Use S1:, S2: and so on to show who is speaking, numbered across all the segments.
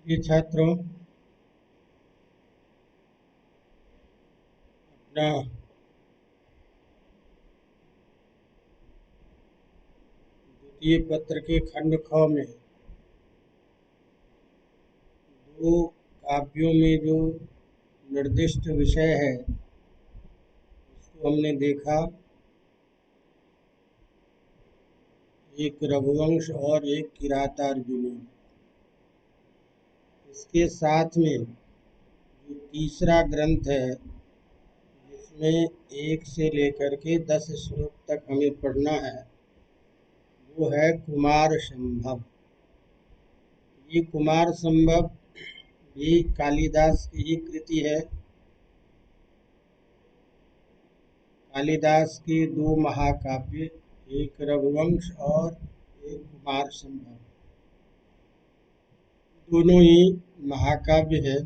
S1: ये छात्रों अपना द्वितीय पत्र के खंड ख में दो काव्यों में जो निर्दिष्ट विषय है उसको हमने देखा। एक रघुवंश और एक किरातार्जुनी। इसके साथ में जो तीसरा ग्रंथ है जिसमें 1 से लेकर के 10 श्लोक तक हमें पढ़ना है वो है कुमार संभव। ये कुमार संभव भी कालिदास की ही कृति है। कालिदास के दो महाकाव्य, एक रघुवंश और एक कुमार संभव, दोनों ही महाकाव्य है।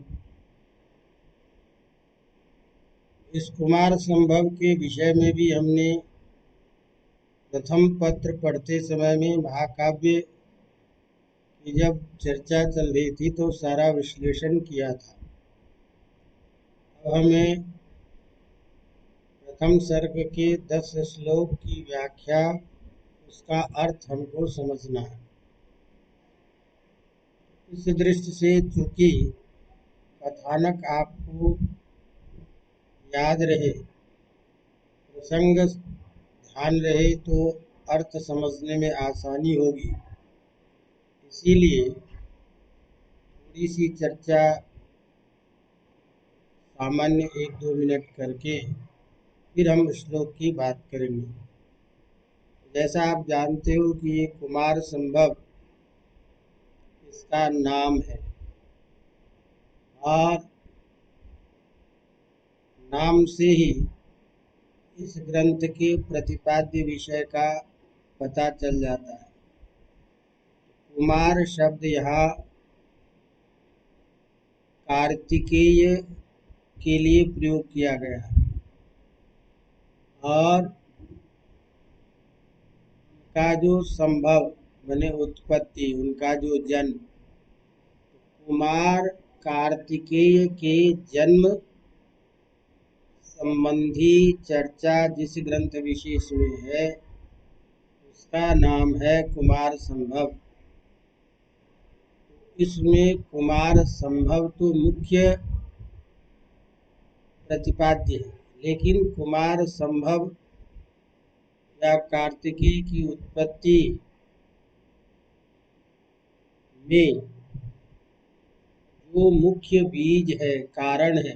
S1: इस कुमार संभव के विषय में भी हमने प्रथम पत्र पढ़ते समय में महाकाव्य की जब चर्चा चल रही थी तो सारा विश्लेषण किया था। अब हमें प्रथम सर्ग के 10 श्लोक की व्याख्या, उसका अर्थ हमको समझना है। इस दृष्टि से चूंकि कथानक आपको याद रहे, प्रसंग ध्यान रहे तो अर्थ समझने में आसानी होगी, इसीलिए थोड़ी सी चर्चा सामान्य 1-2 मिनट करके फिर हम श्लोक की बात करेंगे। जैसा आप जानते हो कि ये कुमार संभव इसका नाम है और नाम से ही इस ग्रंथ के प्रतिपाद्य विषय का पता चल जाता है। कुमार शब्द यहाँ कार्तिकेय के लिए प्रयोग किया गया है और उनका जो संभव माने उत्पत्ति, उनका जो जन्म, कुमार कार्तिकेय के जन्म संबंधी चर्चा जिस ग्रंथ विशेष में है उसका नाम है कुमार संभव। इसमें कुमार संभव तो मुख्य प्रतिपाद्य है, लेकिन कुमार संभव या कार्तिकेय की उत्पत्ति में जो मुख्य बीज है, कारण है,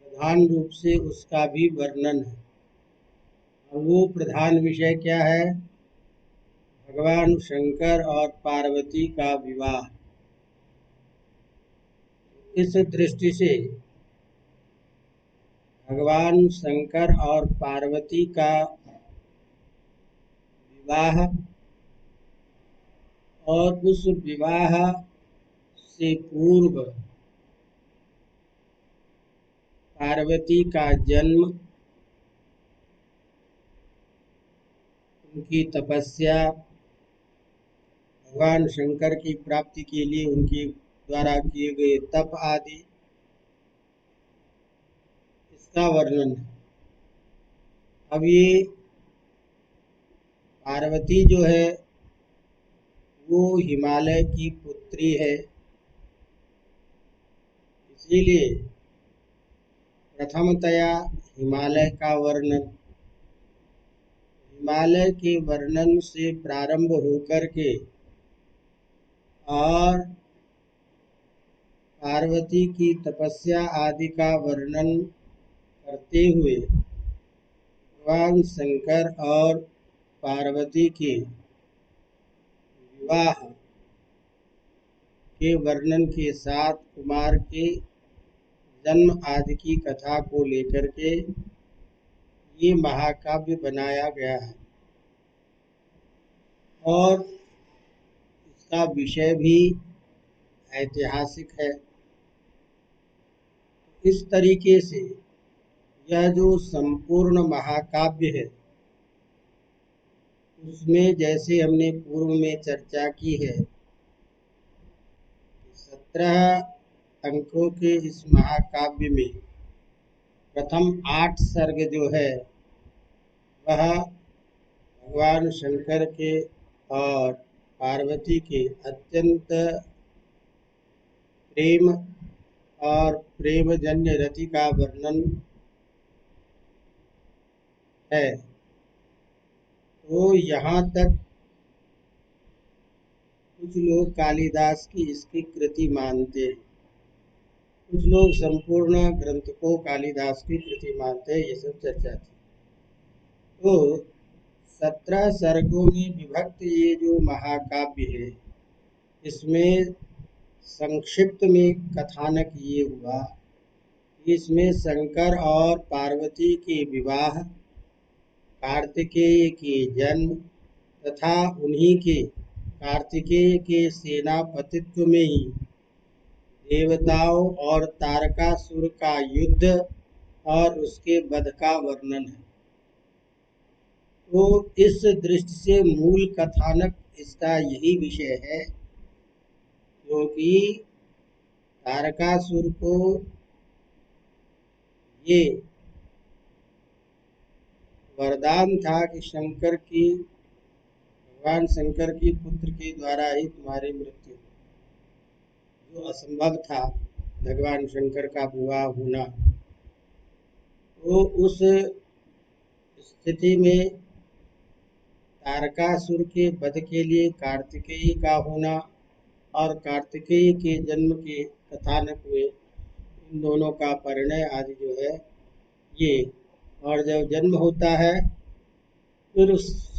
S1: प्रधान रूप से उसका भी वर्णन है। और वो प्रधान विषय क्या है? भगवान शंकर और पार्वती का विवाह। इस दृष्टि से भगवान शंकर और पार्वती का विवाह और उस विवाह से पूर्व पार्वती का जन्म, उनकी तपस्या, भगवान शंकर की प्राप्ति के लिए उनके द्वारा किए गए तप आदि, इसका वर्णन है। अब ये पार्वती जो है वो हिमालय की पुत्री है, इसीलिए प्रथमतया हिमालय का वर्णन, हिमालय के वर्णन से प्रारंभ होकर के और पार्वती की तपस्या आदि का वर्णन करते हुए भगवान शंकर और पार्वती के विवाह के वर्णन के साथ कुमार के जन्म आदि की कथा को लेकर के ये महाकाव्य बनाया गया है और इसका विषय भी ऐतिहासिक है। इस तरीके से यह जो संपूर्ण महाकाव्य है उसमें जैसे हमने पूर्व में चर्चा की है, 17 अंकों के इस महाकाव्य में प्रथम 8 सर्ग जो है वह भगवान शंकर के और पार्वती के अत्यंत प्रेम और प्रेमजन्य रति का वर्णन है। तो यहाँ तक कुछ लोग कालिदास की इसकी कृति मानते हैं, कुछ लोग संपूर्ण ग्रंथ को कालिदास की कृति मानते हैं। ये सब चर्चा थी। तो 17 सर्गों में विभक्त ये जो महाकाव्य है, इसमें संक्षिप्त में कथानक ये हुआ कि इसमें शंकर और पार्वती के विवाह, कार्तिकेय के जन्म तथा उन्हीं के कार्तिकेय के सेनापतित्व में ही देवताओं और तारकासुर का युद्ध और उसके वध का वर्णन है। तो इस दृष्टि से मूल कथानक इसका यही विषय है, क्योंकि तारकासुर को ये वरदान था कि भगवान शंकर की पुत्र के द्वारा ही तुम्हारी मृत्यु, जो असंभव था भगवान शंकर का विवाह होना। तो उस स्थिति में तारकासुर के वध के लिए कार्तिकेय का होना और कार्तिकेय के जन्म के कथानक में इन दोनों का परिणय आदि जो है ये, और जब जन्म होता है फिर उस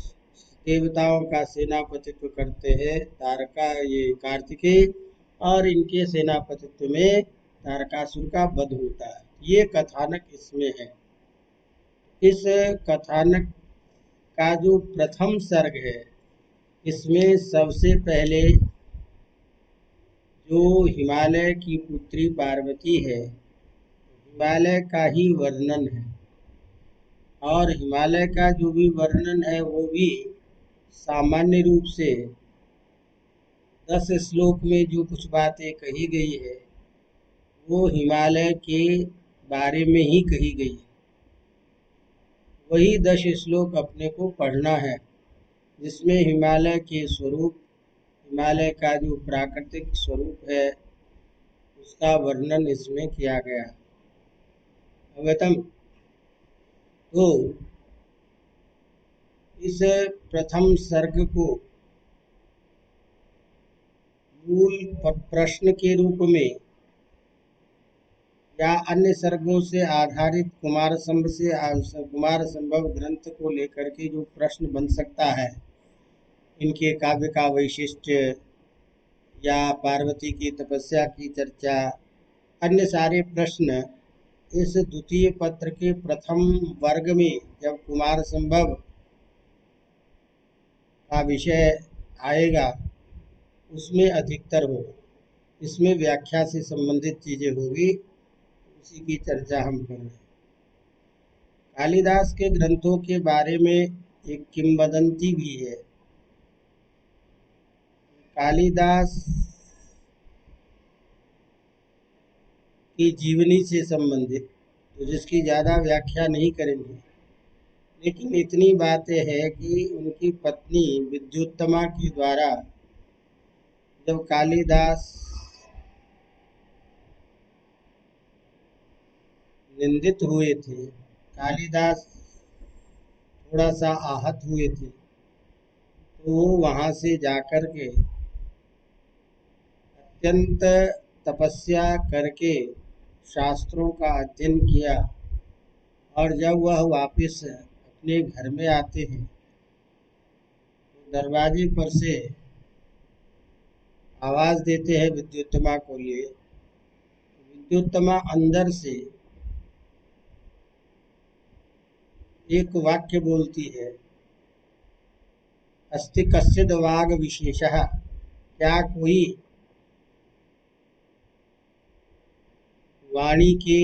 S1: देवताओं का सेनापतित्व करते हैं ये कार्तिकेय, और इनके सेनापतित्व में तारकासुर का वध होता है। ये कथानक इसमें है। इस कथानक का जो प्रथम सर्ग है, इसमें सबसे पहले जो हिमालय की पुत्री पार्वती है, हिमालय का ही वर्णन है। और हिमालय का जो भी वर्णन है वो भी सामान्य रूप से 10 श्लोक में जो कुछ बातें कही गई है वो हिमालय के बारे में ही कही गई है। वही 10 श्लोक अपने को पढ़ना है, जिसमें हिमालय के स्वरूप, हिमालय का जो प्राकृतिक स्वरूप है उसका वर्णन इसमें किया गया। अवगतम। तो इस प्रथम सर्ग को मूल प्रश्न के रूप में या अन्य सर्गों से आधारित कुमार संभव ग्रंथ को लेकर के जो प्रश्न बन सकता है, इनके काव्य का वैशिष्ट्य या पार्वती की तपस्या की चर्चा, अन्य सारे प्रश्न इस द्वितीय पत्र के प्रथम वर्ग में जब कुमार संभव का विषय आएगा उसमें अधिकतर होगा। इसमें व्याख्या से संबंधित चीजें होगी, उसी की चर्चा हम कर रहे हैं। कालिदास के ग्रंथों के बारे में एक किंवदंती भी है। कालिदास की जीवनी से संबंधित, तो जिसकी ज़्यादा व्याख्या नहीं करेंगे, लेकिन इतनी बातें है कि उनकी पत्नी विद्युत्तमा के द्वारा जब कालिदास निंदित हुए थे, कालिदास थोड़ा सा आहत हुए थे, तो वो वहाँ से जाकर के अत्यंत तपस्या करके शास्त्रों का अध्ययन किया, और जब वह वापस अपने घर में आते हैं तो दरवाजे पर से आवाज़ देते हैं विद्युत्तमा को लिए। विद्युत्तमा अंदर से एक वाक्य बोलती है, अस्ति कश्चिद वाग विशेषः, क्या कोई वाणी के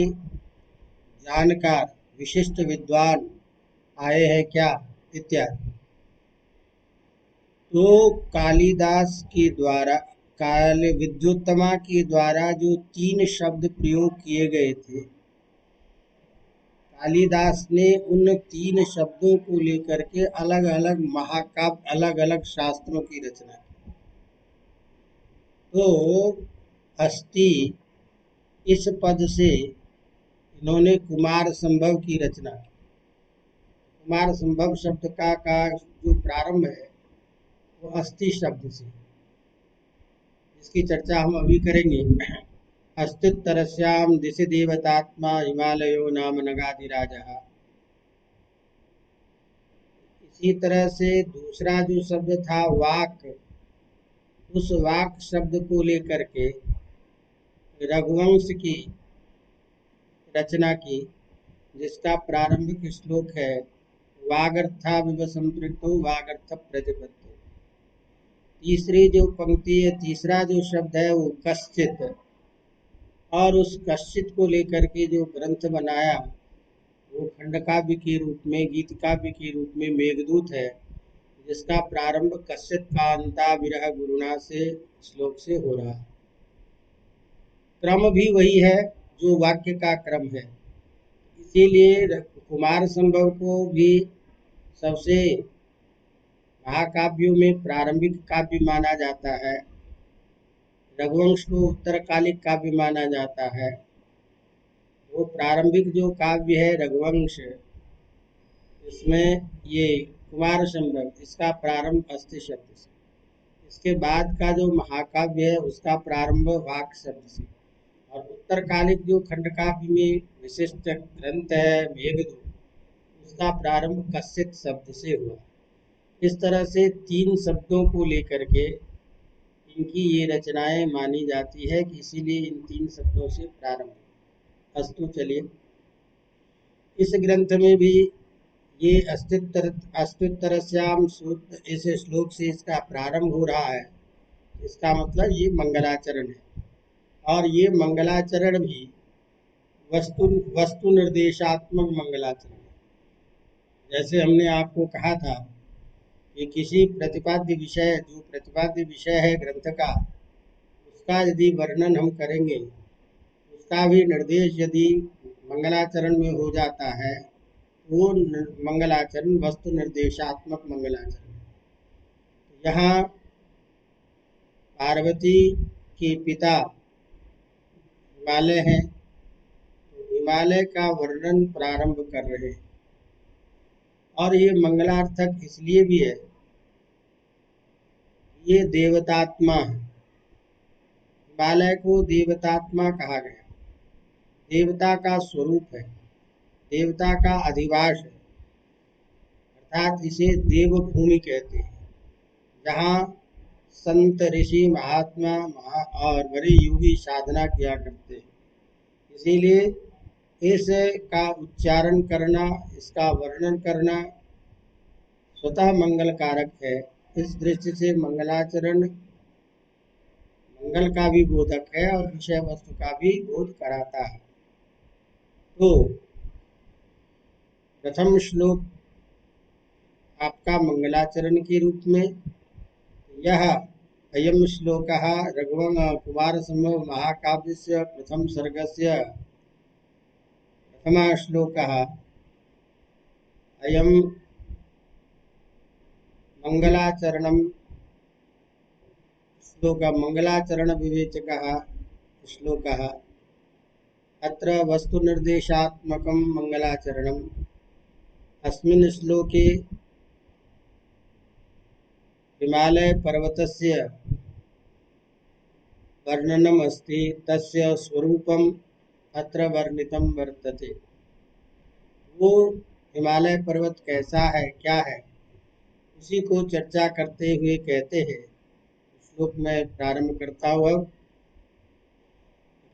S1: जानकार विशिष्ट विद्वान आए हैं क्या, इत्यादि। तो काल विद्युत्तमा के द्वारा जो 3 शब्द प्रयोग किए गए थे, कालिदास ने उन 3 शब्दों को लेकर के अलग अलग महाकाव्य, अलग अलग शास्त्रों की रचना की। तो अस्ति इस पद से इन्होंने कुमार संभव की रचना की। कुमार संभव शब्द का जो प्रारंभ है वो अस्ति शब्द से, इसकी चर्चा हम अभी करेंगे। अस्त्युत्तरस्याम दिशि देवतात्मा हिमालयो नाम नगाधिराजः। इसी तरह से दूसरा जो शब्द था वाक, उस वाक शब्द को लेकर के रघुवंश की रचना की, जिसका प्रारंभिक श्लोक है वागर्था विव संपृक्तो वागर्थ प्रजपत्तो। तीसरी जो पंक्ति है, तीसरा जो शब्द है वो कश्चित, और उस कश्चित को लेकर के जो ग्रंथ बनाया वो खंड काव्य के रूप में, गीत काव्य के रूप में मेघदूत है, जिसका प्रारंभ कश्चित कांता विरह गुरुणा से श्लोक से हो रहा है। क्रम भी वही है जो वाक्य का क्रम है, इसीलिए कुमार संभव को भी सबसे महाकाव्यों में प्रारंभिक काव्य माना जाता है, रघुवंश को उत्तरकालिक काव्य माना जाता है। वो प्रारंभिक जो काव्य है रघुवंश, इसमें ये कुमार संभव, इसका प्रारंभ अस्ति शब्द से। इसके बाद का जो महाकाव्य है उसका प्रारंभ वाक शब्द से, और उत्तरकालिक जो खंड काव्य में विशिष्ट ग्रंथ है मेघदूत, उसका प्रारंभ कश्चित शब्द से हुआ। इस तरह से 3 शब्दों को लेकर के इनकी ये रचनाएं मानी जाती है कि इसीलिए इन 3 शब्दों से प्रारंभ। अस्तु, चलिए इस ग्रंथ में भी ये अस्त्युत्तरस्याम सूत्र, इस श्लोक से इसका प्रारंभ हो रहा है। इसका मतलब ये मंगलाचरण है, और ये मंगलाचरण भी वस्तु निर्देशात्मक मंगलाचरण है। जैसे हमने आपको कहा था कि किसी प्रतिपाद्य विषय, जो प्रतिपाद्य विषय है ग्रंथ का, उसका यदि वर्णन हम करेंगे, उसका भी निर्देश यदि मंगलाचरण में हो जाता है, वो मंगलाचरण वस्तु निर्देशात्मक मंगलाचरण है। यहाँ पार्वती के पिता हिमालय हैं, तो हिमालय का वर्णन प्रारंभ कर रहे हैं, और ये मंगलार्थक इसलिए भी है, ये देवतात्मा है। हिमालय को देवतात्मा कहा गया, देवता का स्वरूप है, देवता का अधिवास है, अर्थात इसे देवभूमि कहते हैं, जहाँ संत ऋषि महात्मा और बड़े योगी साधना किया करते हैं। इसीलिए इसका उच्चारण करना, इसका वर्णन करना स्वतः मंगल कारक है। इस दृष्टि से मंगलाचरण मंगल का भी बोधक है और विषय वस्तु का भी बोध कराता है। तो प्रथम श्लोक आपका मंगलाचरण के रूप में, यह अयम श्लोकः कुमार संभव महाकाव्यस्य प्रथम सर्गस्य प्रथमः श्लोकः अयम मंगलाचरणं श्लोक, मंगलाचरण विवेचकः श्लोकः। अत्र वस्तुनिर्देशात्मकं मंगलाचरणम्। अस्मिन् श्लोके हिमालय पर्वतस्य वर्णनम् अस्ति, तस्य स्वरूपम् अत्र वर्णितं वर्तते। वो हिमालय पर्वत कैसा है, क्या है, उसी को चर्चा करते हुए कहते हैं। श्लोक में प्रारंभ करता हुआ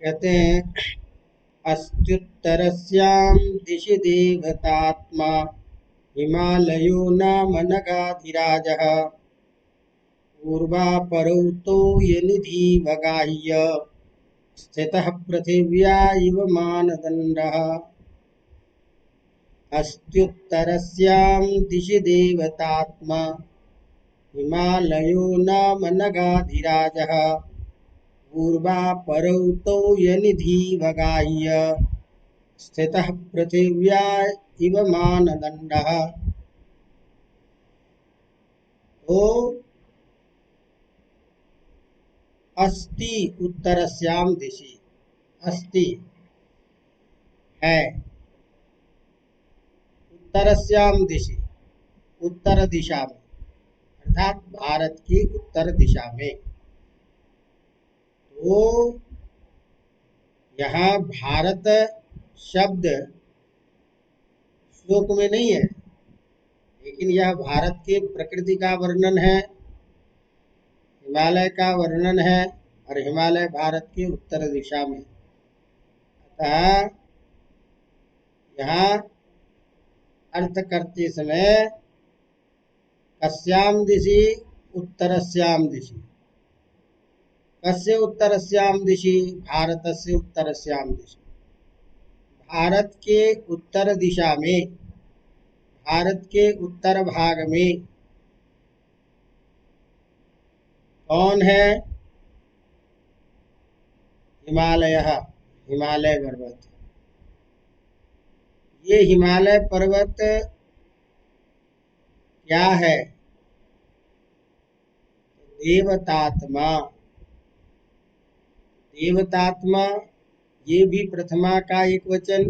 S1: कहते हैं, अस्त्युत्तरस्यां दिशि देवतात्मा हिमालयो नाम नगाधिराजः। पूर्वापरौ तो यनिधि वगाह्य स्थितः पृथिव्या इव मानदण्डः। अस्त्युत्तरस्यां दिशि देवतात्मा हिमालयो नाम नगाधिराजः। पूर्वा परौतो यनिधि वगाह्य स्थितः पृथिव्या इव मानदंडः। तो अस्ति उत्तरस्याम दिशि, अस्ति है, उत्तरस्याम दिशि उत्तर दिशा में, अर्थात भारत की उत्तर दिशा में। तो यहाँ भारत शब्द श्लोक में नहीं है, लेकिन यह भारत की प्रकृति का वर्णन है, हिमालय का वर्णन है, और हिमालय भारत की उत्तर दिशा में। अतः यहाँ अर्थ करते समय कस्याम दिशि उत्तरस्याम दिशि, कस्य उत्तरस्याम दिशि, भारतस्य उत्तरस्याम दिशि, भारत के उत्तर दिशा में, भारत के उत्तर भाग में कौन है? हिमालय, हिमालय पर्वत। ये हिमालय पर्वत क्या है? देवतात्मा, देवतात्मा ये भी प्रथमा का एक वचन,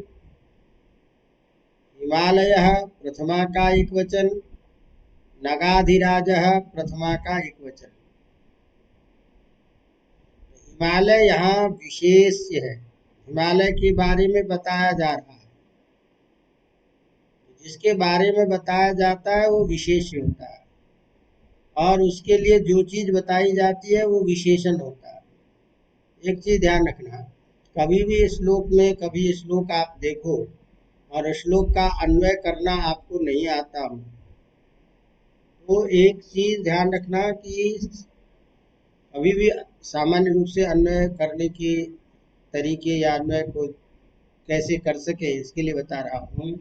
S1: हिमालयः प्रथमा का एक वचन, नगाधिराजः प्रथमा का एक वचन। हिमालय यहाँ विशेष्य है, हिमालय के बारे में बताया जा रहा है। जिसके बारे में बताया जाता है वो विशेष होता है, और उसके लिए जो चीज बताई जाती है वो विशेषण होता है। एक चीज ध्यान रखना, कभी भी श्लोक में, कभी श्लोक आप देखो और श्लोक का अन्वय करना आपको नहीं आता हो, तो एक चीज ध्यान रखना कि कभी भी सामान्य रूप से अन्वय करने के तरीके या अन्वय को कैसे कर सके इसके लिए बता रहा हूँ।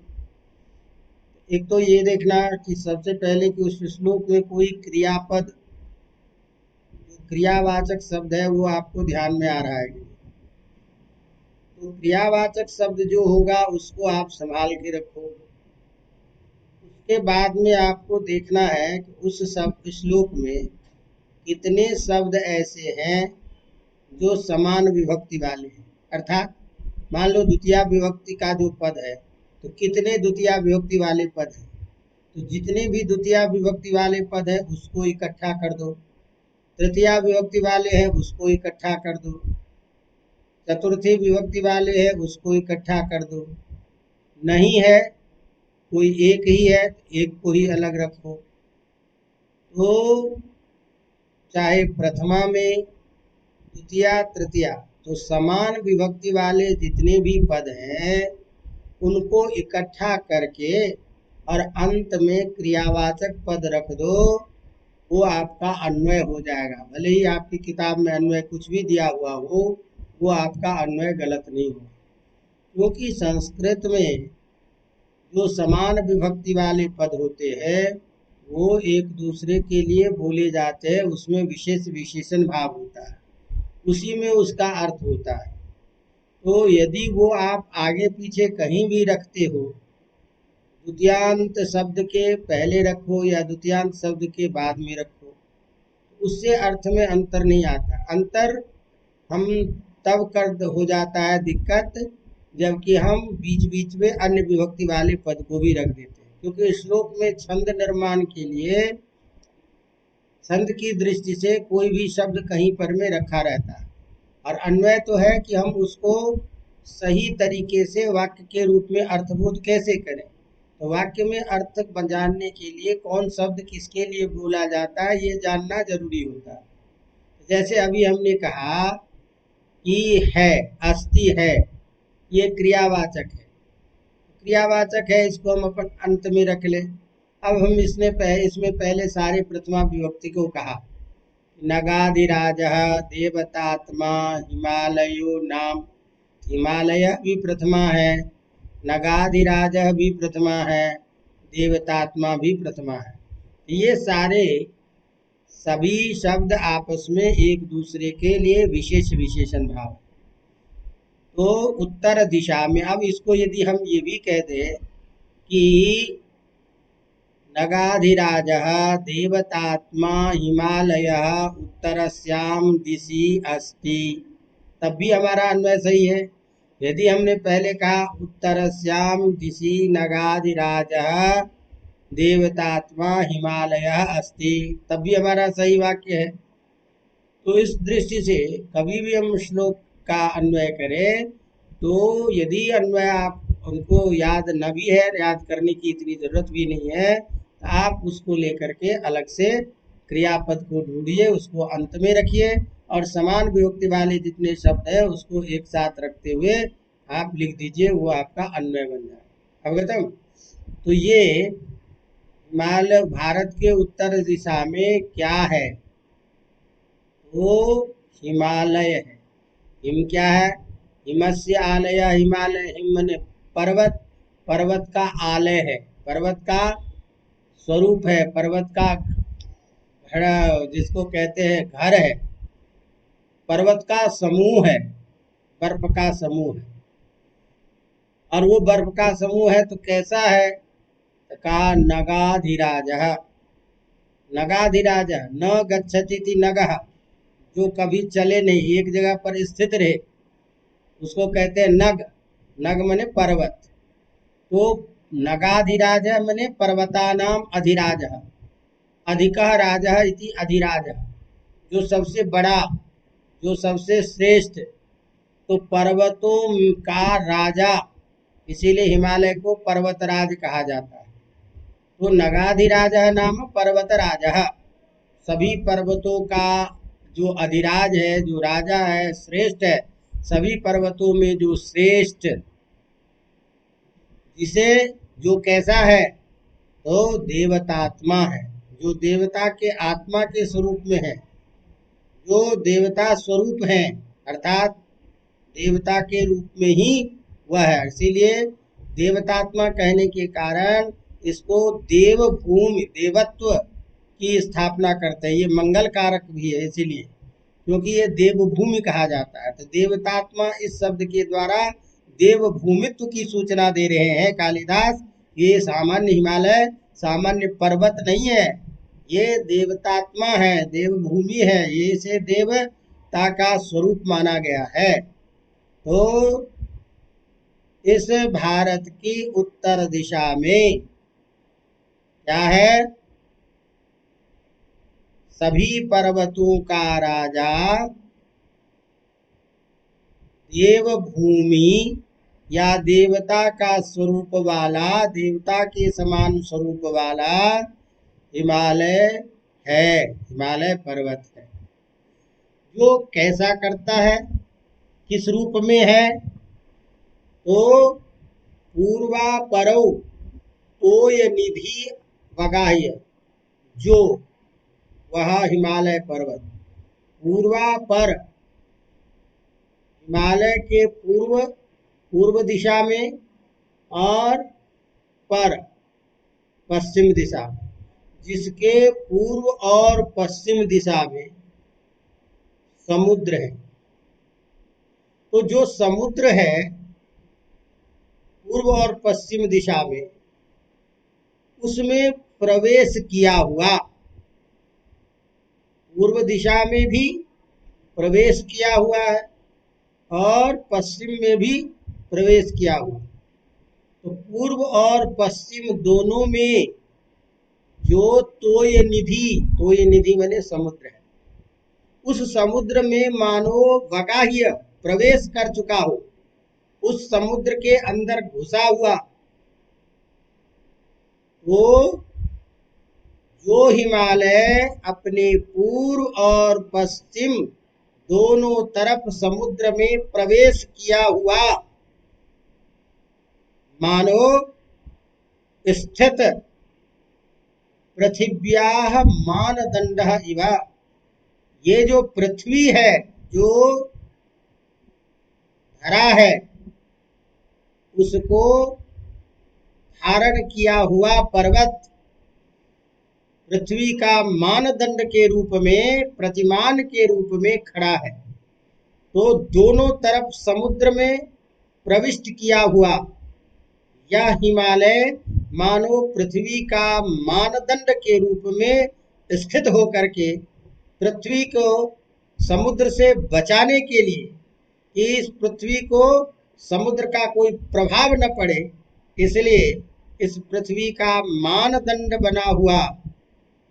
S1: एक तो ये देखना कि सबसे पहले कि उस श्लोक में कोई क्रियापद, क्रियावाचक शब्द है वो आपको ध्यान में आ रहा है। तो क्रियावाचक शब्द जो होगा उसको आप संभाल के रखो। उसके बाद में आपको देखना है कि उस शब्द श्लोक में कितने शब्द ऐसे हैं जो समान विभक्ति वाले हैं। अर्थात मान लो द्वितीया विभक्ति का जो पद है, तो कितने द्वितीया विभक्ति वाले पद हैं। तो जितने भी द्वितीया विभक्ति वाले पद है उसको इकट्ठा कर दो, तृतीया विभक्ति वाले हैं उसको इकट्ठा कर दो, चतुर्थी विभक्ति वाले हैं उसको इकट्ठा कर दो। नहीं है, कोई एक ही है, एक को ही अलग रखो। तो चाहे प्रथमा में, द्वितीया, तृतीया, तो समान विभक्ति वाले जितने भी पद हैं उनको इकट्ठा करके और अंत में क्रियावाचक पद रख दो, वो आपका अन्वय हो जाएगा। भले ही आपकी किताब में अन्वय कुछ भी दिया हुआ हो, वो आपका अन्वय गलत नहीं होगा, क्योंकि संस्कृत में जो समान विभक्ति वाले पद होते हैं वो एक दूसरे के लिए बोले जाते हैं, उसमें विशेष विशेषण भाव होता है, उसी में उसका अर्थ होता है। तो यदि वो आप आगे पीछे कहीं भी रखते हो, द्वितीयांत शब्द के पहले रखो या द्वितीयांत शब्द के बाद में रखो, उससे अर्थ में अंतर नहीं आता। अंतर हम तब कर हो जाता है दिक्कत जबकि हम बीच बीच में अन्य विभक्ति वाले पद को भी रख देते हैं, क्योंकि श्लोक में छंद निर्माण के लिए छंद की दृष्टि से कोई भी शब्द कहीं पर में रखा रहता है, और अन्वय तो है कि हम उसको सही तरीके से वाक्य के रूप में अर्थबोध कैसे करें। तो वाक्य में अर्थ जानने के लिए कौन शब्द किसके लिए बोला जाता है ये जानना जरूरी होता है। जैसे अभी हमने कहा कि है, अस्ति है, ये क्रियावाचक है, क्रियावाचक है, इसको हम अपन अंत में रख ले। अब हम इसमें पहले सारे प्रथमा विभक्ति को कहा, नगाधिराजः देवतात्मा हिमालयो नाम, हिमालय भी प्रथमा है, नगाधिराजः भी प्रथमा है, देवतात्मा भी प्रथमा है। ये सारे सभी शब्द आपस में एक दूसरे के लिए विशेष विशेषण भाव। तो उत्तर दिशा में, अब इसको यदि हम ये भी कह दें कि नगाधिराजः देवतात्मा हिमालयः उत्तरस्यां दिशि अस्ति, तब भी हमारा अन्वय सही है। यदि हमने पहले कहा उत्तरस्यां दिशि नगाधिराजः देवतात्मा हिमालयः अस्ति, तब भी हमारा सही वाक्य है। तो इस दृष्टि से कभी भी हम श्लोक का अन्वय करें तो यदि अन्वय आप उनको याद न भी है, याद करने की इतनी जरूरत भी नहीं है, तो आप उसको लेकर के अलग से क्रियापद को ढूंढिए, उसको अंत में रखिए और समान विभक्ति वाले जितने शब्द है उसको एक साथ रखते हुए आप लिख दीजिए, वो आपका अन्वय बन जाए। अवगतम? तो ये हिमालय भारत के उत्तर दिशा में क्या है? वो हिमालय है। हिम क्या है? हिमस्य आलय, हिमालय, हिम माने पर्वत, पर्वत का आलय है, पर्वत का स्वरूप है, पर्वत का घर जिसको कहते हैं घर है, पर्वत का समूह है, बर्फ का समूह है। और वो बर्फ का समूह है तो कैसा है? तो कहा नगाधिराजः, नगाधिराजः न गच्छति नगः, जो कभी चले नहीं, एक जगह पर स्थित रहे, उसको कहते हैं नग। नग मने पर्वत। तो नगाधिराजः मने पर्वतानाम अधिराजः, अधिकः राजः इति अधिराजः, जो सबसे बड़ा, जो सबसे श्रेष्ठ, तो पर्वतों का राजा, इसीलिए हिमालय को पर्वतराज कहा जाता है। तो नगाधिराजः नाम पर्वतराजः, सभी पर्वतों का जो अधिराज है, जो राजा है, श्रेष्ठ है, सभी पर्वतों में जो श्रेष्ठ, जिसे जो कैसा है? तो देवतात्मा है, जो देवता के आत्मा के स्वरूप में है, जो देवता स्वरूप है, अर्थात देवता के रूप में ही वह है। इसीलिए देवतात्मा कहने के कारण इसको देवभूमि, देवत्व की स्थापना करते हैं। ये मंगल कारक भी है इसीलिए, क्योंकि ये देवभूमि कहा जाता है। तो देवतात्मा इस शब्द के द्वारा देवभूमित्व की सूचना दे रहे हैं कालिदास। ये सामान्य हिमालय, सामान्य पर्वत नहीं है, ये देवतात्मा है, देवभूमि है, ये इसे देवता का स्वरूप माना गया है। तो इस भारत की उत्तर दिशा में क्या है? सभी पर्वतों का राजा, देवभूमि या देवता का स्वरूप वाला, देवता के समान स्वरूप वाला हिमालय है, हिमालय पर्वत है। जो कैसा करता है, किस रूप में है? तो पूर्वापरौ तोय निधि वगाह्य, जो वह हिमालय पर्वत पूर्वापर, हिमालय के पूर्व, पूर्व दिशा में, और पर पश्चिम दिशा, जिसके पूर्व और पश्चिम दिशा में समुद्र है। तो जो समुद्र है पूर्व और पश्चिम दिशा में, उसमें प्रवेश किया हुआ, पूर्व दिशा में भी प्रवेश किया हुआ है और पश्चिम में भी प्रवेश किया हुआ। तो पूर्व और पश्चिम दोनों में जो तोय निधि, तोय निधि माने समुद्र है, उस समुद्र में मानो वगाह्य प्रवेश कर चुका हो, उस समुद्र के अंदर घुसा हुआ, वो जो हिमालय अपने पूर्व और पश्चिम दोनों तरफ समुद्र में प्रवेश किया हुआ, मानो स्थित पृथिव्याः मानदंडः इव, ये जो पृथ्वी है, जो धरा है, उसको धारण किया हुआ पर्वत, पृथ्वी का मानदंड के रूप में, प्रतिमान के रूप में खड़ा है। तो दोनों तरफ समुद्र में प्रविष्ट किया हुआ यह हिमालय मानो पृथ्वी का मानदंड के रूप में स्थित होकर के पृथ्वी को समुद्र से बचाने के लिए, कि इस पृथ्वी को समुद्र का कोई प्रभाव न पड़े, इसलिए इस पृथ्वी का मानदंड बना हुआ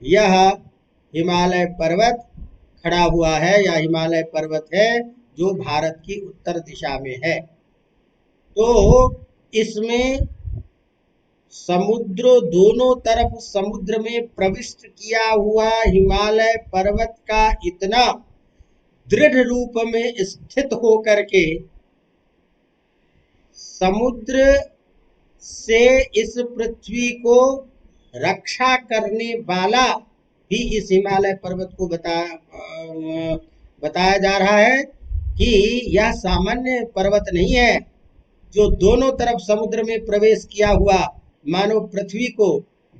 S1: यह हिमालय पर्वत खड़ा हुआ है, या हिमालय पर्वत है जो भारत की उत्तर दिशा में है। तो इसमें समुद्र, दोनों तरफ समुद्र में प्रविष्ट किया हुआ हिमालय पर्वत का इतना दृढ़ रूप में स्थित होकर के समुद्र से इस पृथ्वी को रक्षा करने वाला भी इस हिमालय पर्वत को बताया जा रहा है कि यह सामान्य पर्वत नहीं है जो दोनों तरफ समुद्र में प्रवेश किया हुआ, मानो पृथ्वी को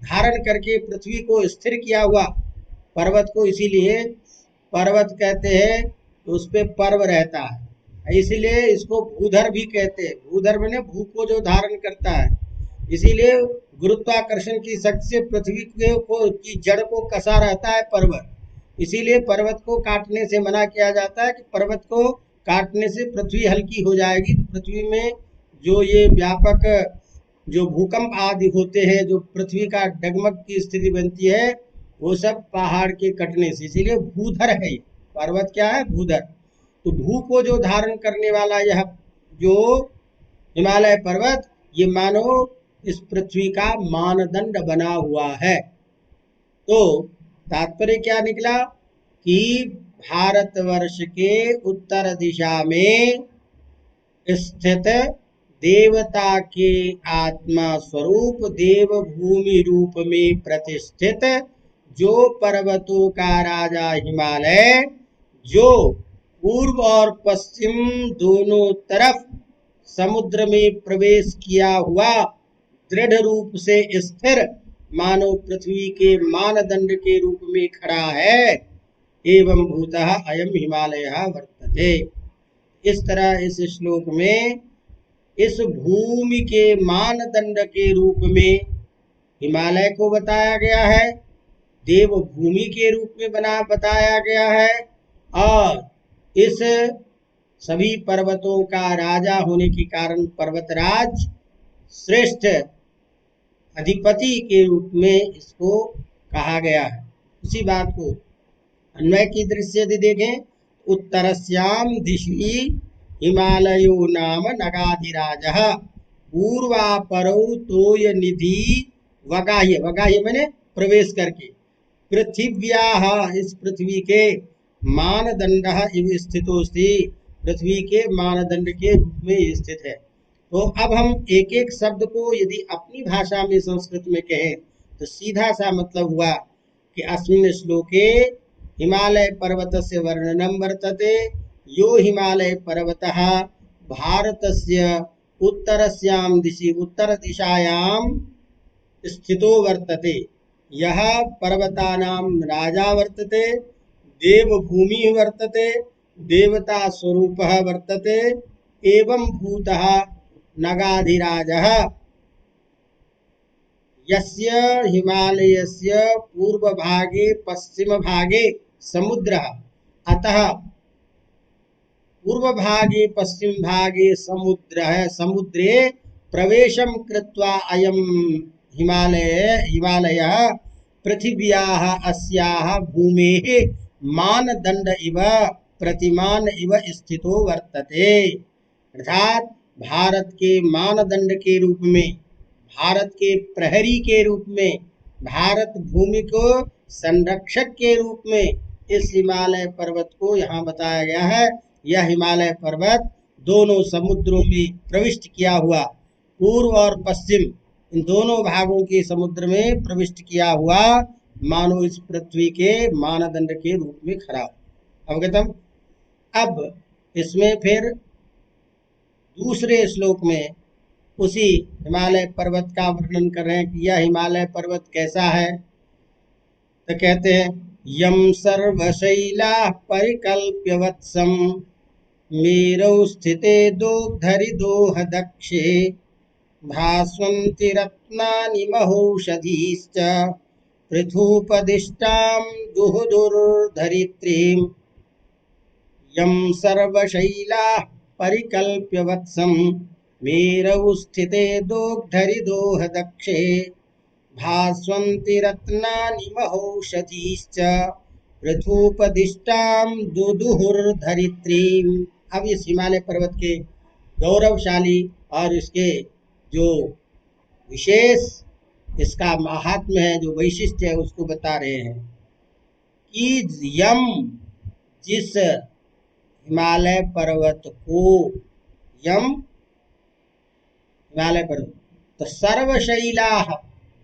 S1: धारण करके पृथ्वी को स्थिर किया हुआ पर्वत को इसीलिए पर्वत कहते हैं। तो उस पे पर्व रहता है, इसीलिए इसको भूधर भी कहते हैं। भूधर मैंने भू को जो धारण करता है, इसीलिए गुरुत्वाकर्षण की शक्ति से पृथ्वी की जड़ को कसा रहता है पर्वत। इसीलिए पर्वत को काटने से मना किया जाता है कि पर्वत को काटने से पृथ्वी हल्की हो जाएगी। तो पृथ्वी में जो ये व्यापक जो भूकंप आदि होते हैं, जो पृथ्वी का डगमग की स्थिति बनती है, वो सब पहाड़ के कटने से, इसीलिए भूधर है ये पर्वत। क्या है? भूधर। तो भू को जो धारण करने वाला यह जो हिमालय पर्वत, ये मानो इस पृथ्वी का मानदंड बना हुआ है। तो तात्पर्य क्या निकला कि भारतवर्ष के उत्तर दिशा में स्थित देवता के आत्मा स्वरूप देवभूमि रूप में प्रतिष्ठित जो पर्वतों का राजा हिमालय, जो पूर्व और पश्चिम दोनों तरफ समुद्र में प्रवेश किया हुआ दृढ़ रूप से स्थिर मानो पृथ्वी के मानदंड के रूप में खड़ा है, एवं भूतः अयम हिमालय वर्तते। इस तरह इस श्लोक में इस भूमि के मानदंड के रूप में हिमालय को बताया गया है, देवभूमि के रूप में बताया गया है, और इस सभी पर्वतों का राजा होने के कारण पर्वतराज श्रेष्ठ अधिपति के रूप में इसको कहा गया है। इसी बात को अन्वय की दृष्टि यदि देखें, उत्तरस्याम दिशि हिमालयो नाम नगाधिराजः पूर्वापरौ तोय निधि वगाह्य, वगाह्य मैंने प्रवेश करके, पृथिव्याः इस पृथ्वी के मानदंडः इव स्थितोस्ति, पृथ्वी के मानदंड के रूप में स्थित है। तो अब हम एक एक शब्द को यदि अपनी भाषा में संस्कृत में कहें तो सीधा सा मतलब हुआ कि अस्मिन् श्लोके हिमालय पर्वतस्य वर्णनं वर्तते, यो हिमालय पर्वतः भारतस्य उत्तरस्यां दिशि उत्तर दिशायां स्थितो वर्तते, यह पर्वतानां राजा वर्तते, देवभूमि वर्तते, देवता स्वरूपः वर्तते, एवं भूतः नगाधिराजः यस्य हिमालयस्य पूर्वभागे पश्चिमभागे समुद्रः, अतः पूर्वभागे पश्चिमभागे समुद्रः, समुद्रे प्रवेशं कृत्वा अयं हिमालयः पृथिव्याः अस्याः भूमेः मानदंड इव प्रतिमान इव स्थितो वर्तते। अर्थात भारत के मानदंड के रूप में, भारत के प्रहरी के रूप में, भारत भूमि को संरक्षक के रूप में इस हिमालय पर्वत को यहाँ बताया गया है। यह हिमालय पर्वत दोनों समुद्रों में प्रविष्ट किया हुआ, पूर्व और पश्चिम इन दोनों भागों के समुद्र में प्रविष्ट किया हुआ, मानो इस पृथ्वी के मानदंड के रूप में खड़ा। अवगतम। अब इसमें फिर दूसरे श्लोक में उसी हिमालय पर्वत का वर्णन कर रहे हैं कि यह हिमालय पर्वत कैसा है। तो कहते हैं यम सर्वशैलाः परिकल्प्य वत्सं मेरौ स्थिते दोग्धरिदोह दक्षे भास्वन्ति रत्नानि महौषधीश्च पृथुपदिष्टां दुहुदुर्धरित्रीं यं सर्वशैलाः परिकल्प्य वत्सं मेरौ स्थिते दोग्धरिदोह दक्षे भास्वन्ति रत्नानि महौषधीश्च पृथुपदिष्टां दुदुहुर्धरित्रीम्। अब इस हिमालय पर्वत के गौरवशाली और इसके जो विशेष इसका महात्म्य है, जो वैशिष्ट्य है, उसको बता रहे हैं कि यम जिस हिमालय पर्वत को, यम हिमालय पर्वत, तो सर्वशैला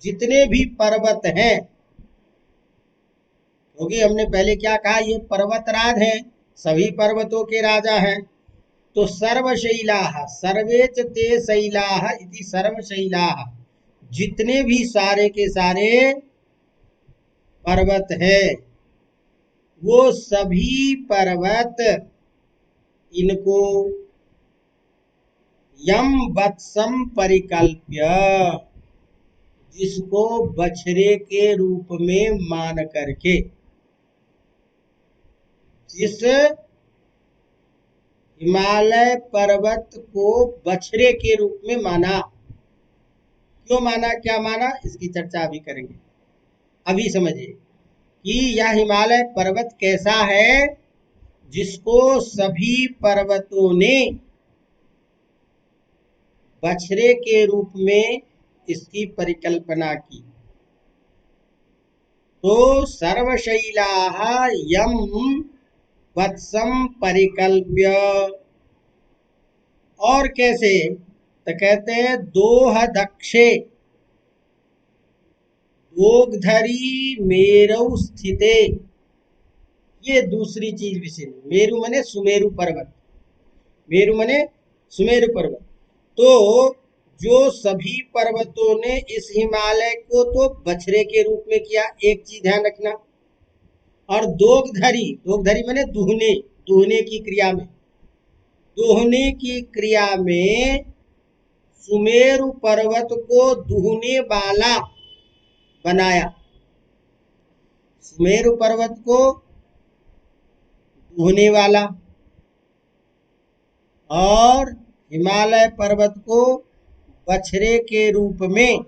S1: जितने भी पर्वत हैं, क्योंकि हमने पहले क्या कहा, ये पर्वतराज हैं, सभी पर्वतों के राजा हैं। तो सर्वशैलाः सर्वे च ते शैलाः इति सर्वशैलाः जितने भी सारे के सारे पर्वत हैं, वो सभी पर्वत इनको यम वत्सम परिकल्प्य, जिसको बछड़े के रूप में मान करके, जिस हिमालय पर्वत को बछड़े के रूप में माना। क्यों माना, क्या माना, इसकी चर्चा अभी करेंगे। अभी समझिए कि यह हिमालय पर्वत कैसा है, जिसको सभी पर्वतों ने बछड़े के रूप में इसकी परिकल्पना की। तो सर्वशैलाः यम वत्सम परिकल्प्य, और कैसे, तो कहते हैं दोह दक्षे दोग्धरी मेरौ स्थिते। ये दूसरी चीज विशेष, मेरु मने सुमेरु पर्वत, मेरु मने सुमेरु पर्वत। तो जो सभी पर्वतों ने इस हिमालय को तो बछड़े के रूप में किया, एक चीज ध्यान रखना। और दोगधरी, दोगधरी माने दूहने, दूहने की क्रिया में, दूहने की क्रिया में सुमेरु पर्वत को दूहने वाला बनाया। सुमेरु पर्वत को दूहने वाला और हिमालय पर्वत को बछड़े के रूप में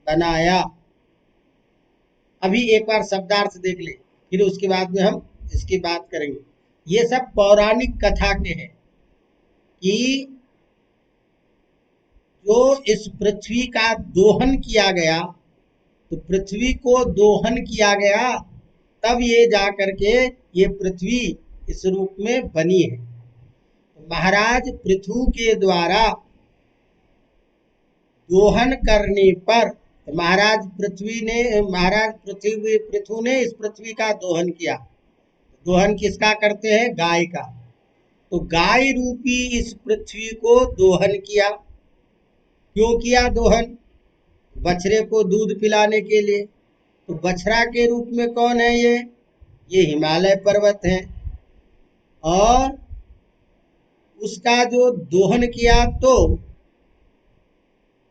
S1: बनाया। अभी एक बार शब्दार्थ देख ले, फिर उसके बाद में हम इसकी बात करेंगे। ये सब पौराणिक कथा के हैं कि जो इस पृथ्वी का दोहन किया गया, तो पृथ्वी को दोहन किया गया, तब ये जा करके ये पृथ्वी इस रूप में बनी है। महाराज पृथु के द्वारा दोहन करने पर महाराज पृथु ने इस पृथ्वी का दोहन किया। दोहन किसका करते हैं, गाय का। तो गाय रूपी इस पृथ्वी को दोहन किया। क्यों किया दोहन, बछड़े को दूध पिलाने के लिए। तो बछड़ा के रूप में कौन है, ये हिमालय पर्वत है। और उसका जो दोहन किया, तो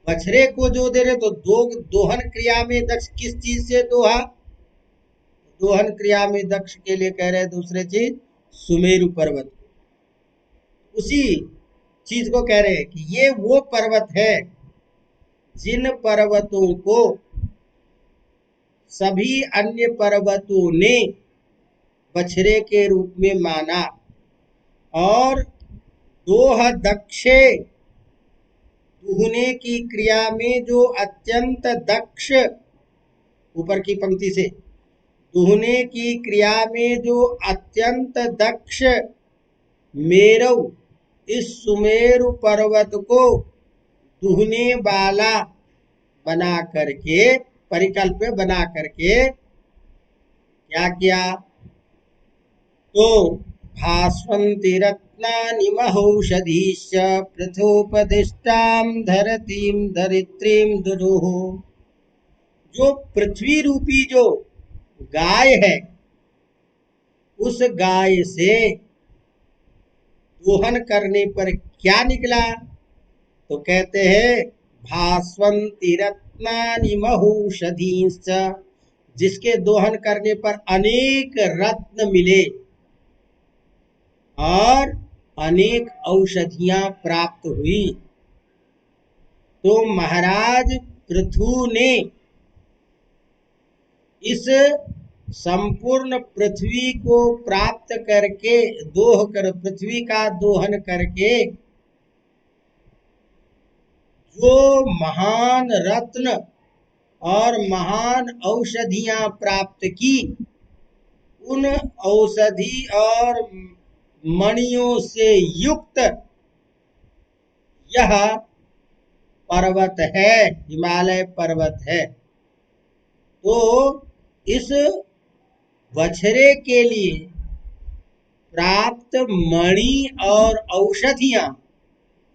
S1: बछड़े को जो दे रहे, तो दोहन क्रिया में दक्ष किस चीज से दोहा, दोहन क्रिया में दक्ष के लिए कह रहे दूसरे चीज सुमेरु पर्वत। उसी चीज को कह रहे हैं कि ये वो पर्वत है जिन पर्वतों को सभी अन्य पर्वतों ने बछड़े के रूप में माना। और दोह दक्षे, दूहने की क्रिया में जो अत्यंत दक्ष, ऊपर की पंक्ति से, दूहने की क्रिया में जो अत्यंत दक्ष मेरौ, इस सुमेरु पर्वत को दूहने वाला बना करके, परिकल्प बना करके क्या किया, तो भास्वन्ति रत्नानि महौषधीश्च पृथुपदिष्टां धरतीं धरित्रीं दुदुः जो पृथ्वी रूपी जो गाय है, उस गाय से दोहन करने पर क्या निकला? तो कहते हैं भास्वंति रत्नानि महौषधींश्च, जिसके दोहन करने पर अनेक रत्न मिले और अनेक औषधियां प्राप्त हुई। तो महाराज पृथु ने इस संपूर्ण पृथ्वी को प्राप्त करके दोह कर पृथ्वी का दोहन करके जो महान रत्न और महान औषधियां प्राप्त की, उन औषधि और मणियों से युक्त यह पर्वत है, हिमालय पर्वत है। तो इस बछड़े के लिए प्राप्त मणि और औषधियां,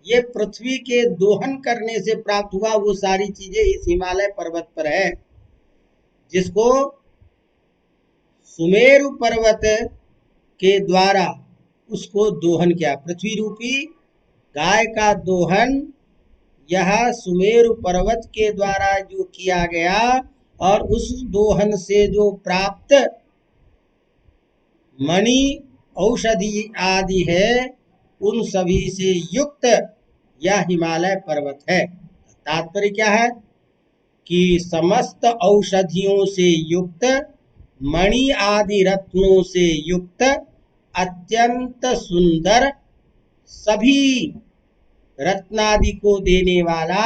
S1: ये पृथ्वी के दोहन करने से प्राप्त हुआ, वो सारी चीजें इस हिमालय पर्वत पर है, जिसको सुमेरु पर्वत के द्वारा उसको दोहन किया। पृथ्वी रूपी गाय का दोहन यह सुमेरु पर्वत के द्वारा जो किया गया, और उस दोहन से जो प्राप्त मणि औषधि आदि है, उन सभी से युक्त यह हिमालय पर्वत है। तात्पर्य क्या है कि समस्त औषधियों से युक्त, मणि आदि रत्नों से युक्त, अत्यंत सुंदर, सभी रत्नादि को देने वाला,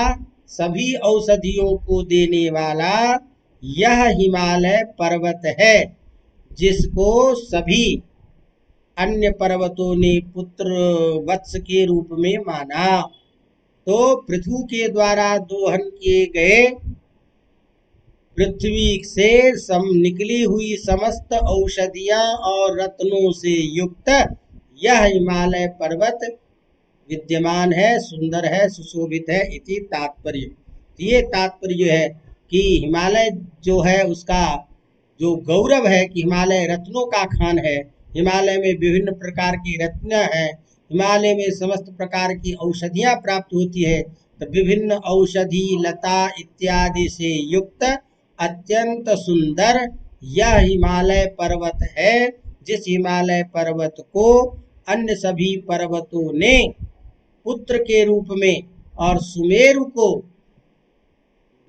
S1: सभी औषधियों को देने वाला यह हिमालय पर्वत है, जिसको सभी अन्य पर्वतों ने पुत्र वत्स के रूप में माना। तो पृथु के द्वारा दोहन किए गए पृथ्वी से निकली हुई समस्त औषधियां और रत्नों से युक्त यह हिमालय पर्वत विद्यमान है, सुंदर है, सुशोभित है, इति तात्पर्य। ये तात्पर्य है कि हिमालय जो है उसका जो गौरव है कि हिमालय रत्नों का खान है, हिमालय में विभिन्न प्रकार की रत्न है, हिमालय में समस्त प्रकार की औषधियां प्राप्त होती है। तो विभिन्न औषधि लता इत्यादि से युक्त अत्यंत सुंदर यह हिमालय पर्वत है, जिस हिमालय पर्वत को अन्य सभी पर्वतों ने पुत्र के रूप में और सुमेरु को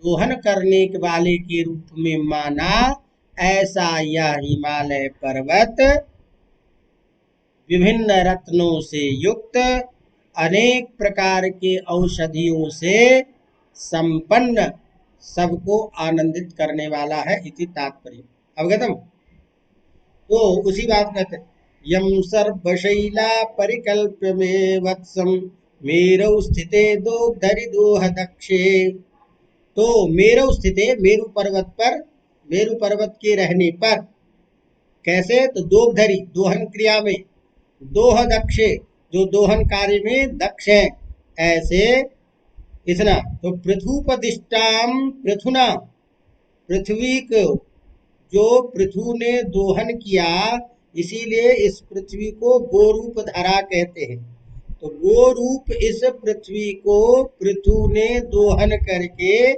S1: दोहन करने वाले के रूप में माना। ऐसा यह हिमालय पर्वत विभिन्न रत्नों से युक्त, अनेक प्रकार के औषधियों से संपन्न, सबको आनंदित करने वाला है, इति तात्पर्य। अवगतम? तो उसी बात कहते हैं यम सर्वशैला परिकल्प्य में वत्सम मेरौ स्थिते दोग्धरि दोह दक्षे। तो मेरौ स्थिते, मेरु पर्वत पर, मेरु पर्वत के रहने पर कैसे? तो दोग्धरि, दोहन क्रिया में, दोह दक्षे, जो दोहन कार्य में दक्ष है, ऐसे इतना। तो पृथुपदिष्टाम, पृथुना, पृथ्वी को जो पृथु ने दोहन किया, इसीलिए इस पृथ्वी को गोरूप धरा कहते हैं। तो गोरूप इस पृथ्वी को पृथु ने दोहन करके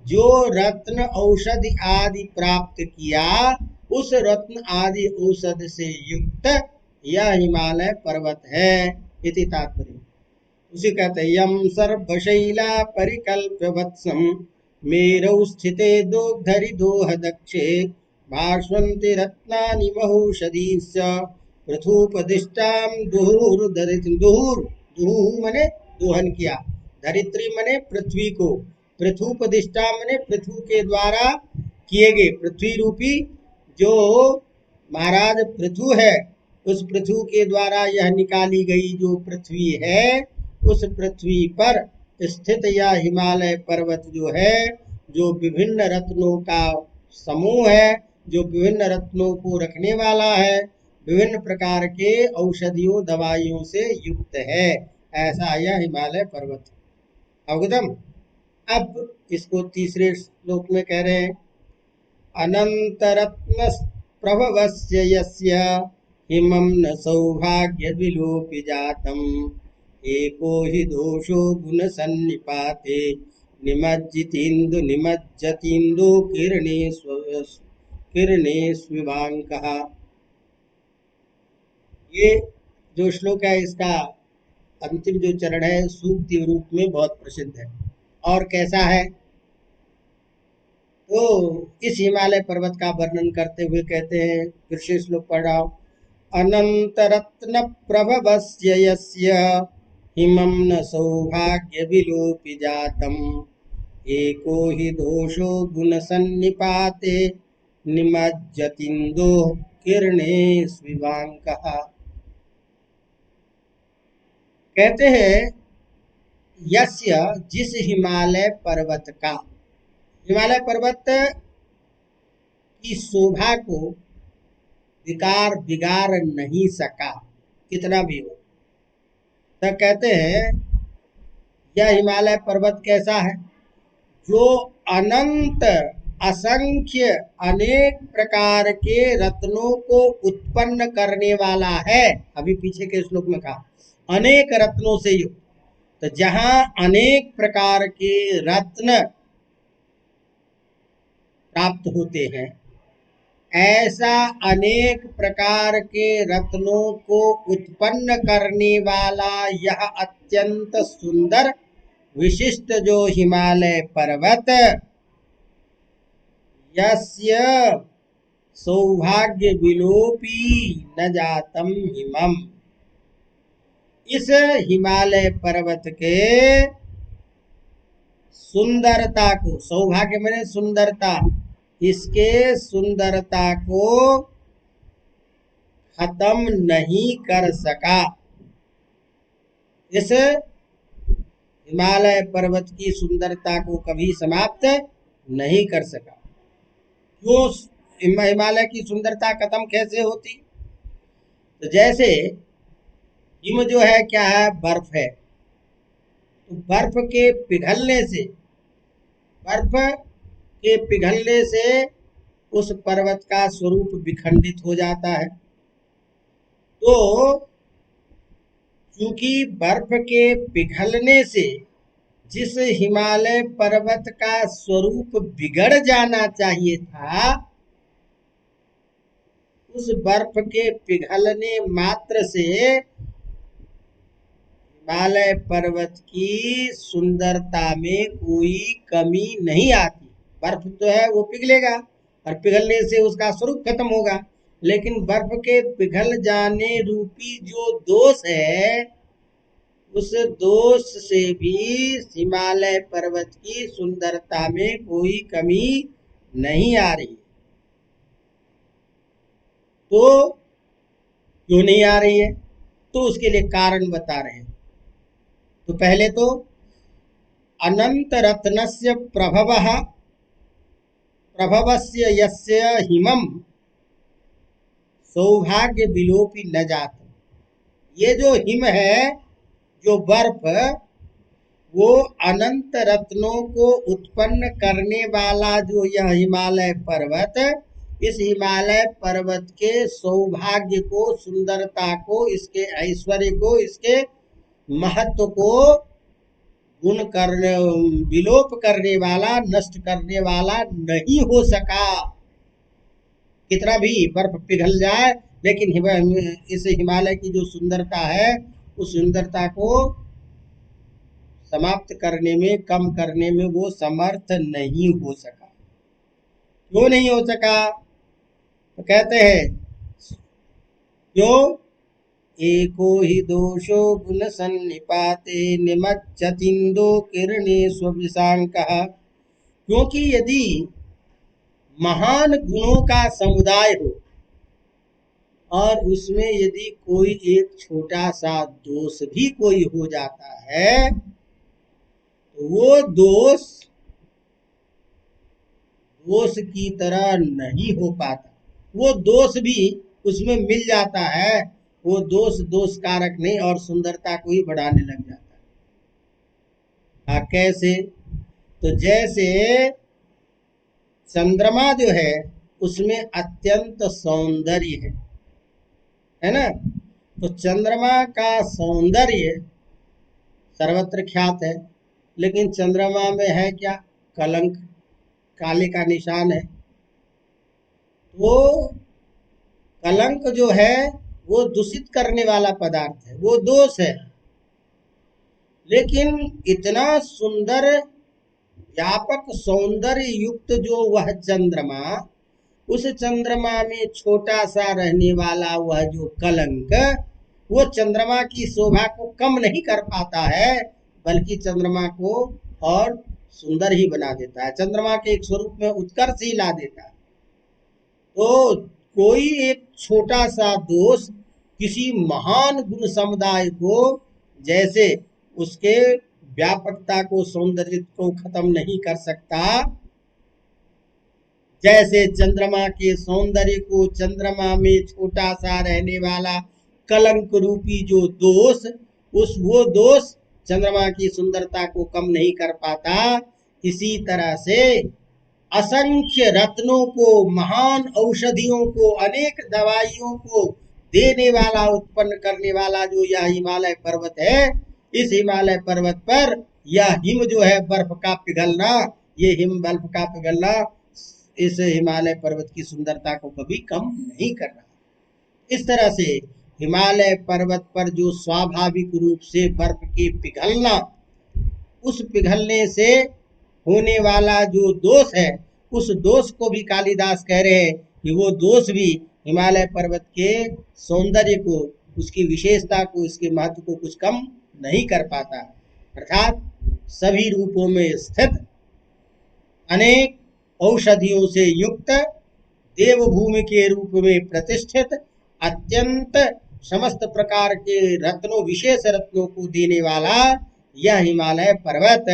S1: जो रत्न औषधि आदि प्राप्त किया, उस रत्न आदि औषध से युक्त यह हिमालय पर्वत है, इति तात्पर्य। उसी कहते हैं यम सर्वशैला परिकल्प्य वत्सम मेरौ स्थिते दोग्धरि दोह दक्षे भास्वन्ति रत्नानि महौषधीश्च पृथुपदिष्टाम दुहुर धरित्री। दुहुर, दुहु मने दोहन किया, धरित्री मने पृथ्वी को, पृथुपदिष्टा मने पृथु के द्वारा किए गए, पृथ्वी रूपी जो महाराज पृथु है, उस पृथु के द्वारा यह निकाली गई जो पृथ्वी है, उस पृथ्वी पर स्थित यह हिमालय पर्वत जो है, जो विभिन्न रत्नों का समूह है, जो विभिन्न रत्नों को रखने वाला है, विभिन्न प्रकार के औषधियों दवाइयों से युक्त है, ऐसा यह हिमालय पर्वत। अवगतम? अब इसको तीसरे श्लोक में कह रहे हैं अनंतरत्न प्रभवस्य यस्य हिमं न सौभाग्य विलोपि जातम् एको हि दोषो गुण सन्निपाते निमज्जतीन्दु किरणे स्विभांकः। ये जो श्लोक है इसका अंतिम जो चरण है सूक्ति रूप में बहुत प्रसिद्ध है। और कैसा है? तो इस हिमालय पर्वत का वर्णन करते हुए कहते हैं, फिर से श्लोक पढ़ रहा हूं। अनंत रत्न प्रभवस्य यस्य हिमं न सौभाग्य विलोपि जातम् एको हि दोषो गुण सन्निपाते निमज्जतीन्दो किरणे स्विभांकः। कहते हैं यस्य, जिस हिमालय पर्वत का, हिमालय पर्वत की शोभा को विकार बिगाड़ नहीं सका कितना भी हो। तो कहते हैं यह हिमालय पर्वत कैसा है? जो अनंत असंख्य अनेक प्रकार के रत्नों को उत्पन्न करने वाला है। अभी पीछे के श्लोक में कहा अनेक रत्नों से युक्त। तो जहां अनेक प्रकार के रत्न प्राप्त होते हैं, ऐसा अनेक प्रकार के रत्नों को उत्पन्न करने वाला यह अत्यंत सुंदर विशिष्ट जो हिमालय पर्वत, यस्य सौभाग्य विलोपी न जातम हिमम, इस हिमालय पर्वत के सुंदरता को, सौभाग्य मैंने सुंदरता, इसके सुंदरता को खत्म नहीं कर सका। इस हिमालय पर्वत की सुंदरता को कभी समाप्त नहीं कर सका। क्यों हिमालय की सुंदरता खत्म कैसे होती? तो जैसे हिम जो है क्या है? बर्फ है। तो बर्फ के पिघलने से उस पर्वत का स्वरूप विखंडित हो जाता है। तो क्योंकि बर्फ के पिघलने से जिस हिमालय पर्वत का स्वरूप बिगड़ जाना चाहिए था, उस बर्फ के पिघलने मात्र से हिमालय पर्वत की सुंदरता में कोई कमी नहीं आती। बर्फ तो है वो पिघलेगा और पिघलने से उसका स्वरूप खत्म होगा, लेकिन बर्फ के पिघल जाने रूपी जो दोष है, उस दोष से भी हिमालय पर्वत की सुंदरता में कोई कमी नहीं आ रही। तो क्यों नहीं आ रही है? तो उसके लिए कारण बता रहे हैं। तो पहले तो अनंत रत्नस्य प्रभवस्य यस्य हिमम सौभाग्य विलोपी न जात। ये जो हिम है, जो बर्फ, वो अनंत रत्नों को उत्पन्न करने वाला जो यह हिमालय पर्वत, इस हिमालय पर्वत के सौभाग्य को, सुंदरता को, इसके ऐश्वर्य को, इसके महत्व को गुण करने, विलोप करने वाला, नष्ट करने वाला नहीं हो सका। कितना भी बर्फ पिघल जाए, लेकिन इस हिमालय की जो सुंदरता है, उस सुंदरता को समाप्त करने में, कम करने में वो समर्थ नहीं हो सका। क्यों नहीं हो सका? तो कहते हैं क्यों? एको हि दोषो गुण सन्निपाते निमज्जतीन्दो किरणे स्वविशांकः। क्योंकि यदि महान गुणों का समुदाय हो और उसमें यदि कोई एक छोटा सा दोष भी कोई हो जाता है, तो वो दोष की तरह नहीं हो पाता। वो दोष भी उसमें मिल जाता है, वो दोष कारक नहीं और सुंदरता को ही बढ़ाने लग जाता है। कैसे? तो जैसे चंद्रमा जो है उसमें अत्यंत सौंदर्य है ना। तो चंद्रमा का सौंदर्य सर्वत्र ख्यात है, लेकिन चंद्रमा में है क्या? कलंक, काले का निशान है। वो कलंक जो है वो दूषित करने वाला पदार्थ है, वो दोष है। लेकिन इतना सुंदर व्यापक सौंदर्य युक्त जो वह चंद्रमा, उस चंद्रमा में छोटा सा रहने वाला वह जो कलंक, वो चंद्रमा की शोभा को कम नहीं कर पाता है, बल्कि चंद्रमा को और सुंदर ही बना देता है, चंद्रमा के एक स्वरूप में उत्कर्ष ही ला देता है। तो कोई एक छोटा सा दोष किसी महान गुण समुदाय को, जैसे उसके व्यापकता को, सौंदर्य को खत्म नहीं कर सकता, जैसे चंद्रमा के सौंदर्य को चंद्रमा में छोटा सा रहने वाला कलंक रूपी जो दोष, वो दोष चंद्रमा की सुंदरता को कम नहीं कर पाता, इसी तरह से असंख्य रत्नों को, महान औषधियों को, अनेक दवाइयों को देने वाला, उत्पन्न करने वाला जो यह हिमालय पर्वत है, इस हिमालय पर्वत पर यह हिम जो है, बर्फ का पिघलना, ये हिम बर्फ का पिघलना इस हिमालय पर्वत की सुंदरता को कभी कम नहीं कर रहा। इस तरह से हिमालय पर्वत पर जो स्वाभाविक रूप से बर्फ के पिघलना, उस पिघलने से होने वाला जो दोष है, उस दोष को भी कालिदास कह रहे हैं कि वो दोष भी हिमालय पर्वत के सौंदर्य को, उसकी विशेषता को, इसके महत्व को कुछ कम नहीं कर पाता। अर्थात सभी रूपों में स्थित, अनेक औषधियों से युक्त, देवभूमि के रूप में प्रतिष्ठित, अत्यंत समस्त प्रकार के रत्नों, विशेष रत्नों को देने वाला यह हिमालय पर्वत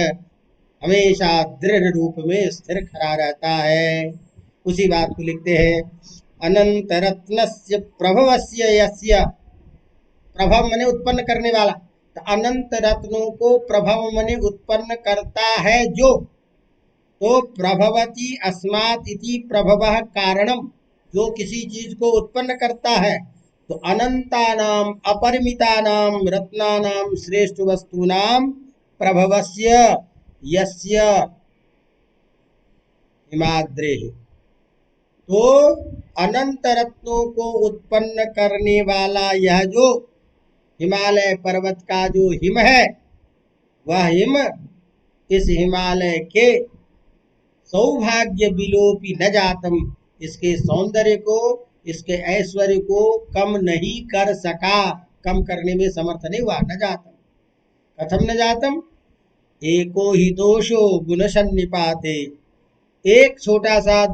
S1: हमेशा दृढ़ रूप में स्थिर खड़ा रहता है। उसी बात को लिखते हैं, अनंत रत्नस्य प्रभवस्य यस्य, प्रभव मने उत्पन्न करने वाला, तो अनंत रत्नों को प्रभव मने उत्पन्न करता है जो, तो प्रभवती अस्मात् इति प्रभवः कारणम, जो किसी चीज को उत्पन्न करता है, तो अनंतानाम अपरिमितानाम रत्नानाम श्रेष्ठ वस्तूनाम प्रभवस्य यस्य हिमाद्रेः, तो अनंत रत्नों को उत्पन्न करने वाला यह जो हिमालय पर्वत का जो हिम है, वह हिम इस हिमालय के सौभाग्य विलोपी न जातम, इसके सौंदर्य को, इसके ऐश्वर्य को कम नहीं कर सका, कम करने में समर्थ नहीं हुआ। न जातम, कथम न जातम, एको ही दोषो गुण सन्निपाते, एक छोटा सा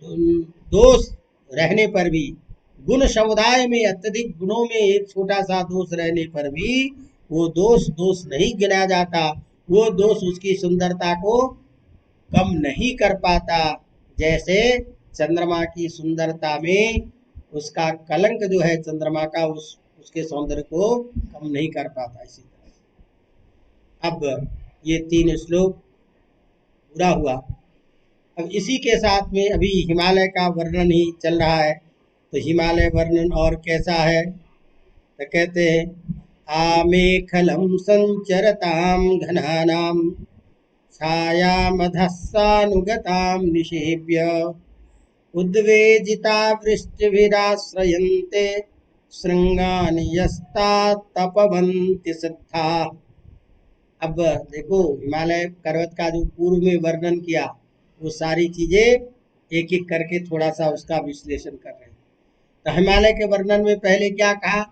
S1: दोष रहने पर भी, गुण समुदाय में अत्यधिक गुणों में एक छोटा सा दोष रहने पर भी वो दोष नहीं गिना जाता, वो दोष उसकी सुंदरता को कम नहीं कर पाता। जैसे चंद्रमा की सुंदरता में उसका कलंक जो है चंद्रमा का, उसके सौंदर्य को कम नहीं कर पाता। इसी तरह अब ये 3 श्लोक पूरा हुआ। अब इसी के साथ में अभी हिमालय का वर्णन ही चल रहा है, तो हिमालय वर्णन और कैसा है, तो कहते हैं, आमेखलम संचरताम घनानाम छायामधस्सानुगताम निषेव्य उद्वेजिता वृष्टिभिराश्रयन्ते शृंगान यस्ता तपवन्ति सिद्धा। अब देखो, हिमालय पर्वत का जो पूर्व में वर्णन किया, वो सारी चीजें एक एक करके थोड़ा सा उसका विश्लेषण कर रहे हैं। तो हिमालय के वर्णन में पहले क्या कहा,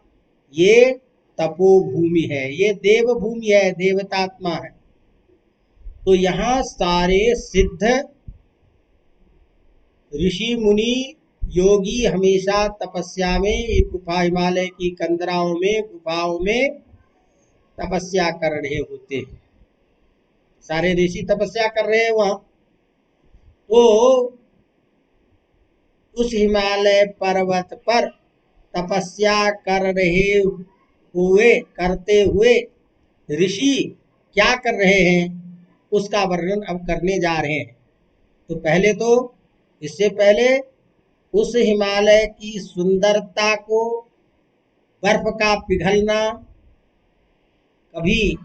S1: ये तपोभूमि है, ये देवभूमि है, देवतात्मा है। तो यहाँ सारे सिद्ध ऋषि मुनि योगी हमेशा तपस्या में, गुफा, हिमालय की कंदराओं में, गुफाओं में तपस्या कर रहे होते हैं। सारे ऋषि तपस्या कर रहे हैं वहां। तो उस हिमालय पर्वत पर तपस्या करते हुए ऋषि क्या कर रहे हैं, उसका वर्णन अब करने जा रहे हैं। तो पहले तो इससे पहले उस हिमालय की सुंदरता को बर्फ का पिघलना कभी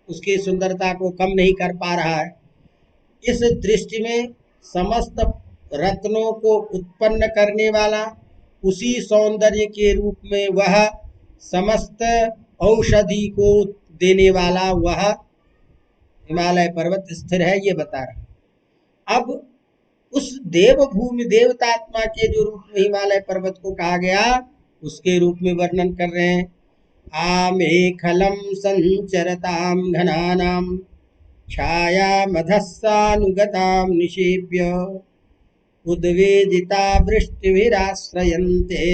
S1: उसकी सुंदरता को कम नहीं कर पा रहा है। इस दृष्टि में समस्त रत्नों को उत्पन्न करने वाला, उसी सौंदर्य के रूप में वह समस्त औषधि को देने वाला वह हिमालय पर्वत स्थिर है, ये बता रहा। अब उस देवभूमि देवतात्मा के जो रूप में हिमालय पर्वत को कहा गया, उसके रूप में वर्णन कर रहे हैं। आमेखलम संचरताम घनानाम छाया मधस्सानुगताम निषेव्य उद्वेदिता वृष्टिभिराश्रयन्ते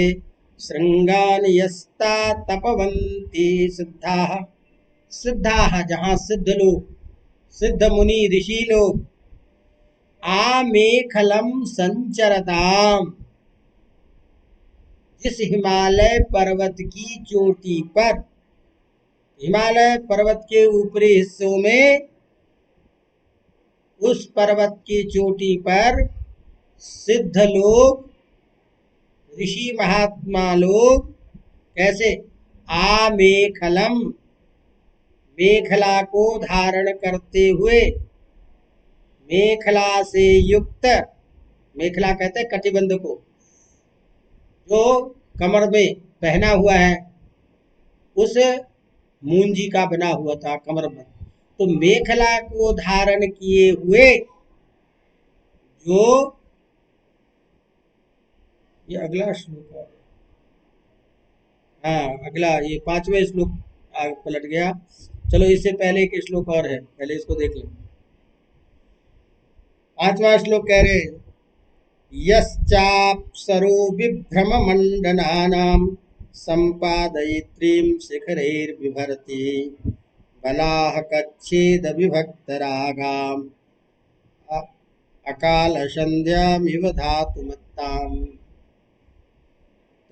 S1: शृंगान यस्ता तपवन्ति सिद्धाः। सिद्धाः जहाँ सिद्ध लोग, सिद्ध मुनि ऋषि लोग, आमेखलम संचरताम, जिस हिमालय पर्वत की चोटी पर, हिमालय पर्वत के ऊपरी हिस्सों में, उस पर्वत की चोटी पर सिद्ध लोग, ऋषि महात्मा लोग कैसे, आमेखलम, मेखला को धारण करते हुए, मेखला से युक्त, मेखला कहते हैं कटिबंध को, जो कमर में पहना हुआ है, उस मूंजी का बना हुआ था कमरबंद। तो मेखला को धारण किए हुए जो, ये अगला श्लोक है, हाँ अगला, ये 5वें श्लोक आगे पलट गया। चलो इससे पहले एक श्लोक और है, पहले इसको देख लें। 5वां श्लोक कह रहे, यश्चाप्सरो विभ्रम मंडनानां संपादयित्रीं शिखरैर्बिभर्ति बलाः कच्छेद विभक्त रागाम अकाल संध्यामिव धातुमत्ताम।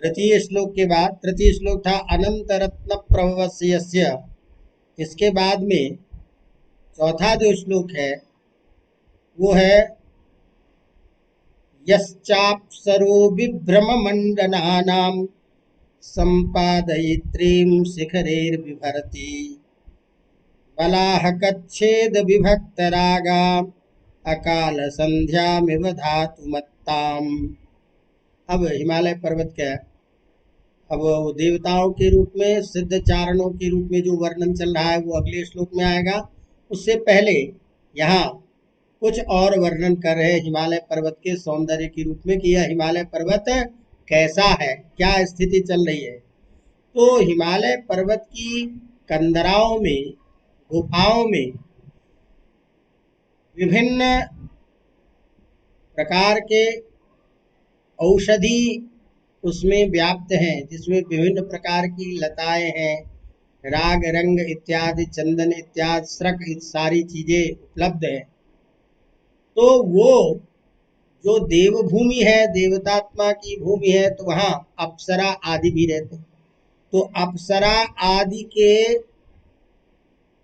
S1: तृतीय श्लोक के बाद, तृतीय श्लोक था अनंत रत्न प्रभवस्य, इसके बाद में चौथा जो श्लोक है वो है यश्चाप्सरो विभ्रम मंडनानां संपादयित्रीं शिखरैर्बिभर्ति बलाः कच्छेद विभक्त रागाम अकाल संध्यामिव धातुमत्ताम। अब हिमालय पर्वत क्या है, अब वो देवताओं के रूप में, सिद्ध चारणों के रूप में जो वर्णन चल रहा है वो अगले श्लोक में आएगा। उससे पहले यहाँ कुछ और वर्णन कर रहे हैं हिमालय पर्वत के सौंदर्य के रूप में कि यह हिमालय पर्वत कैसा है, क्या स्थिति चल रही है। तो हिमालय पर्वत की कंदराओं में, गुफाओं में विभिन्न प्रकार के औषधि उसमें व्याप्त हैं, जिसमें विभिन्न प्रकार की लताएं हैं, राग रंग इत्यादि, चंदन इत्यादि, श्रक, सारी चीजें उपलब्ध हैं। तो वो जो देवभूमि है, देवतात्मा की भूमि है, तो वहाँ अप्सरा आदि भी रहते हैं। तो अप्सरा आदि के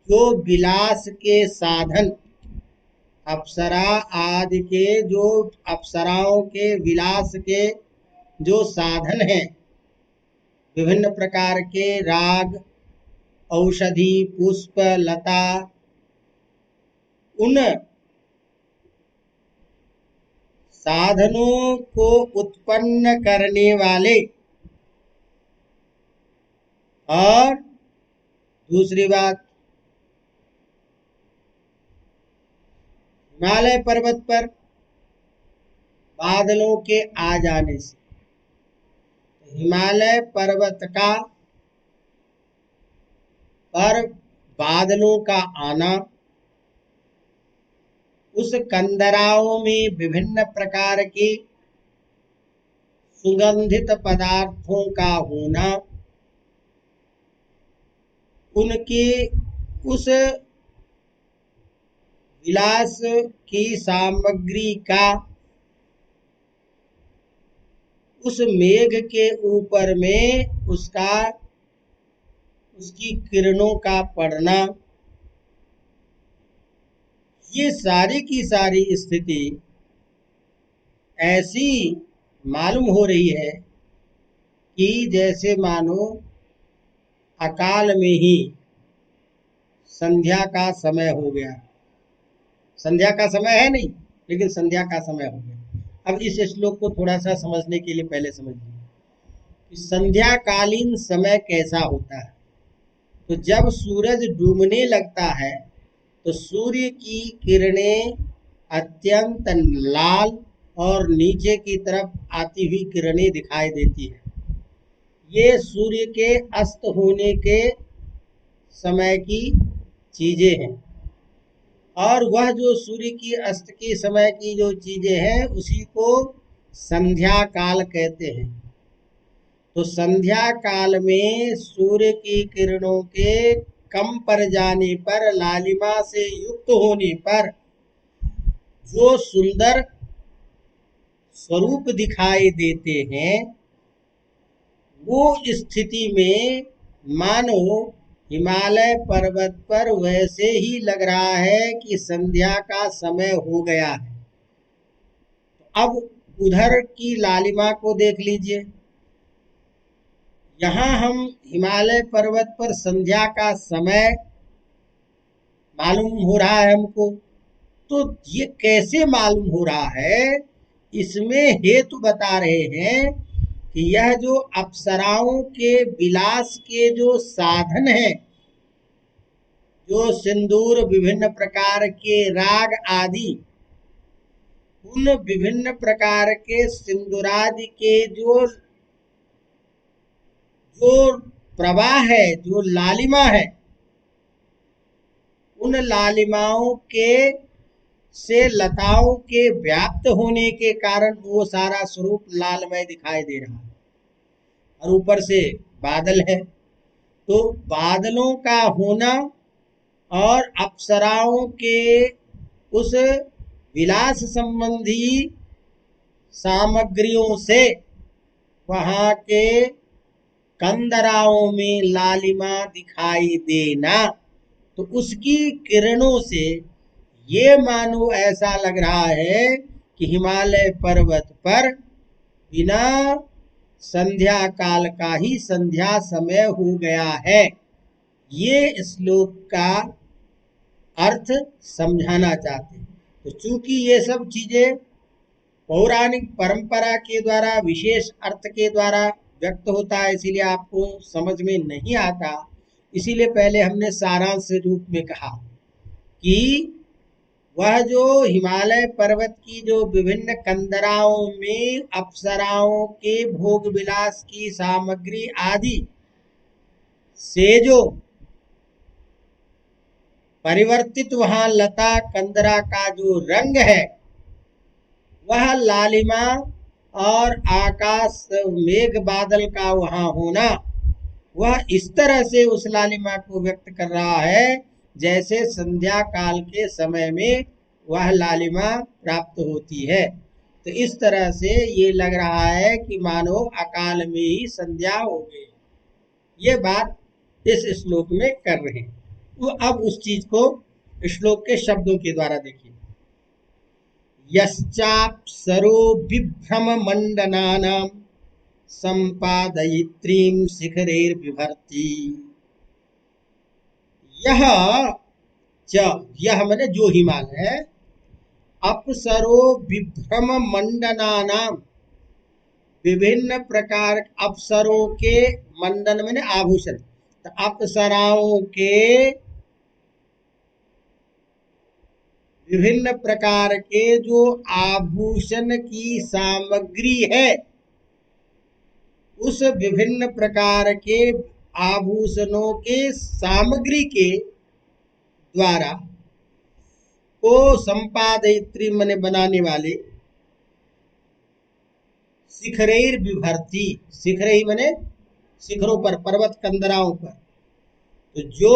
S1: जो विलास के साधन, अप्सरा आदि के जो, अप्सराओं के विलास के जो साधन हैं, विभिन्न प्रकार के राग, औषधि, पुष्प, लता, उन साधनों को उत्पन्न करने वाले, और दूसरी बात, हिमालय पर्वत पर बादलों के आ जाने से, हिमालय पर्वत का पर बादलों का आना, उस कंदराओं में विभिन्न प्रकार के सुगंधित पदार्थों का होना, उनके उस विलास की सामग्री का उस मेघ के ऊपर में उसका, उसकी किरणों का पड़ना, ये सारी की सारी स्थिति ऐसी मालूम हो रही है कि जैसे मानो अकाल में ही संध्या का समय हो गया। संध्या का समय है नहीं, लेकिन संध्या का समय हो गया। अब इस श्लोक को थोड़ा सा समझने के लिए पहले समझ लीजिए कि संध्याकालीन समय कैसा होता है। तो जब सूरज डूबने लगता है तो सूर्य की किरणें अत्यंत लाल और नीचे की तरफ आती हुई किरणें दिखाई देती है। ये सूर्य के अस्त होने के समय की चीजें हैं। और वह जो सूर्य की अस्त के समय की जो चीजें हैं उसी को संध्या काल कहते हैं। तो संध्या काल में सूर्य की किरणों के कम पड़ जाने पर, लालिमा से युक्त होने पर जो सुंदर स्वरूप दिखाई देते हैं, वो स्थिति में मानो हिमालय पर्वत पर वैसे ही लग रहा है कि संध्या का समय हो गया है। अब उधर की लालिमा को देख लीजिए। यहाँ हम हिमालय पर्वत पर संध्या का समय मालूम हो रहा है हमको। तो ये कैसे मालूम हो रहा है, इसमें हेतु बता रहे हैं कि यह जो अप्सराओं के विलास के जो साधन हैं, जो सिंदूर, विभिन्न प्रकार के राग आदि, उन विभिन्न प्रकार के सिंदूरादि के जो प्रवाह है, जो लालिमा है, उन लालिमाओं के से लताओं के व्याप्त होने के कारण वो सारा स्वरूप लालमय दिखाई दे रहा है। और ऊपर से बादल है, तो बादलों का होना और अप्सराओं के उस विलास संबंधी सामग्रियों से वहाँ के कंदराओं में लालिमा दिखाई देना, तो उसकी किरणों से ये मानो ऐसा लग रहा है कि हिमालय पर्वत पर बिना संध्या काल का ही संध्या समय हो गया है। ये श्लोक का अर्थ समझाना चाहते हैं। तो चूंकि ये सब चीजें पौराणिक परंपरा के द्वारा, विशेष अर्थ के द्वारा व्यक्त होता है, इसीलिए आपको समझ में नहीं आता। इसीलिए पहले हमने सारांश रूप में कहा कि वह जो हिमालय पर्वत की जो विभिन्न कंदराओं में अप्सराओं के भोग विलास की सामग्री आदि से जो परिवर्तित वहां लता कंदरा का जो रंग है, वह लालिमा और आकाश मेघ बादल का वहां होना, वह इस तरह से उस लालिमा को व्यक्त कर रहा है जैसे संध्या काल के समय में वह लालिमा प्राप्त होती है। तो इस तरह से ये लग रहा है कि मानो अकाल में ही संध्या हो गई। ये बात इस श्लोक में कर रहे हैं। तो अब उस चीज को श्लोक के शब्दों के द्वारा देखिए। यश्चाप्सरो विभ्रम मंडनानां संपादयित्रीं शिखरैर्बिभर्ति। यह माने जो हिमालय है, अप्सरो विभ्रम मंडनानां, विभिन्न प्रकार अप्सरों के, मंडन माने आभूषण, तो अप्सराओं के विभिन्न प्रकार के जो आभूषण की सामग्री है, उस विभिन्न प्रकार के आभूषणों के सामग्री के द्वारा को संपादयित्री मने बनाने वाले, शिखरैर बिभर्ती, शिखरई मने शिखरों पर, पर्वत कंदराओं पर। तो जो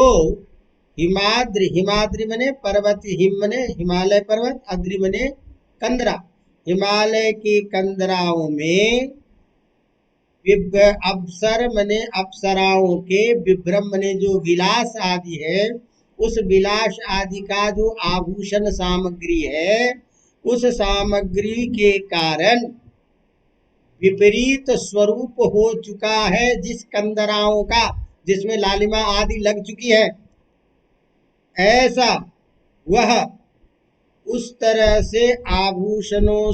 S1: हिमाद्रि, हिमाद्रि मने पर्वत, हिम मने हिमालय पर्वत, अद्रि मने कंदरा, हिमालय की कंदराओं में अप्सर मने अप्सराओं के, विभ्रम मने जो विलास आदि है, उस विलास आदि का जो आभूषण सामग्री है, उस सामग्री के कारण विपरीत स्वरूप हो चुका है जिस कंदराओं का, जिसमें लालिमा आदि लग चुकी है, ऐसा वह उस तरह से आभूषणों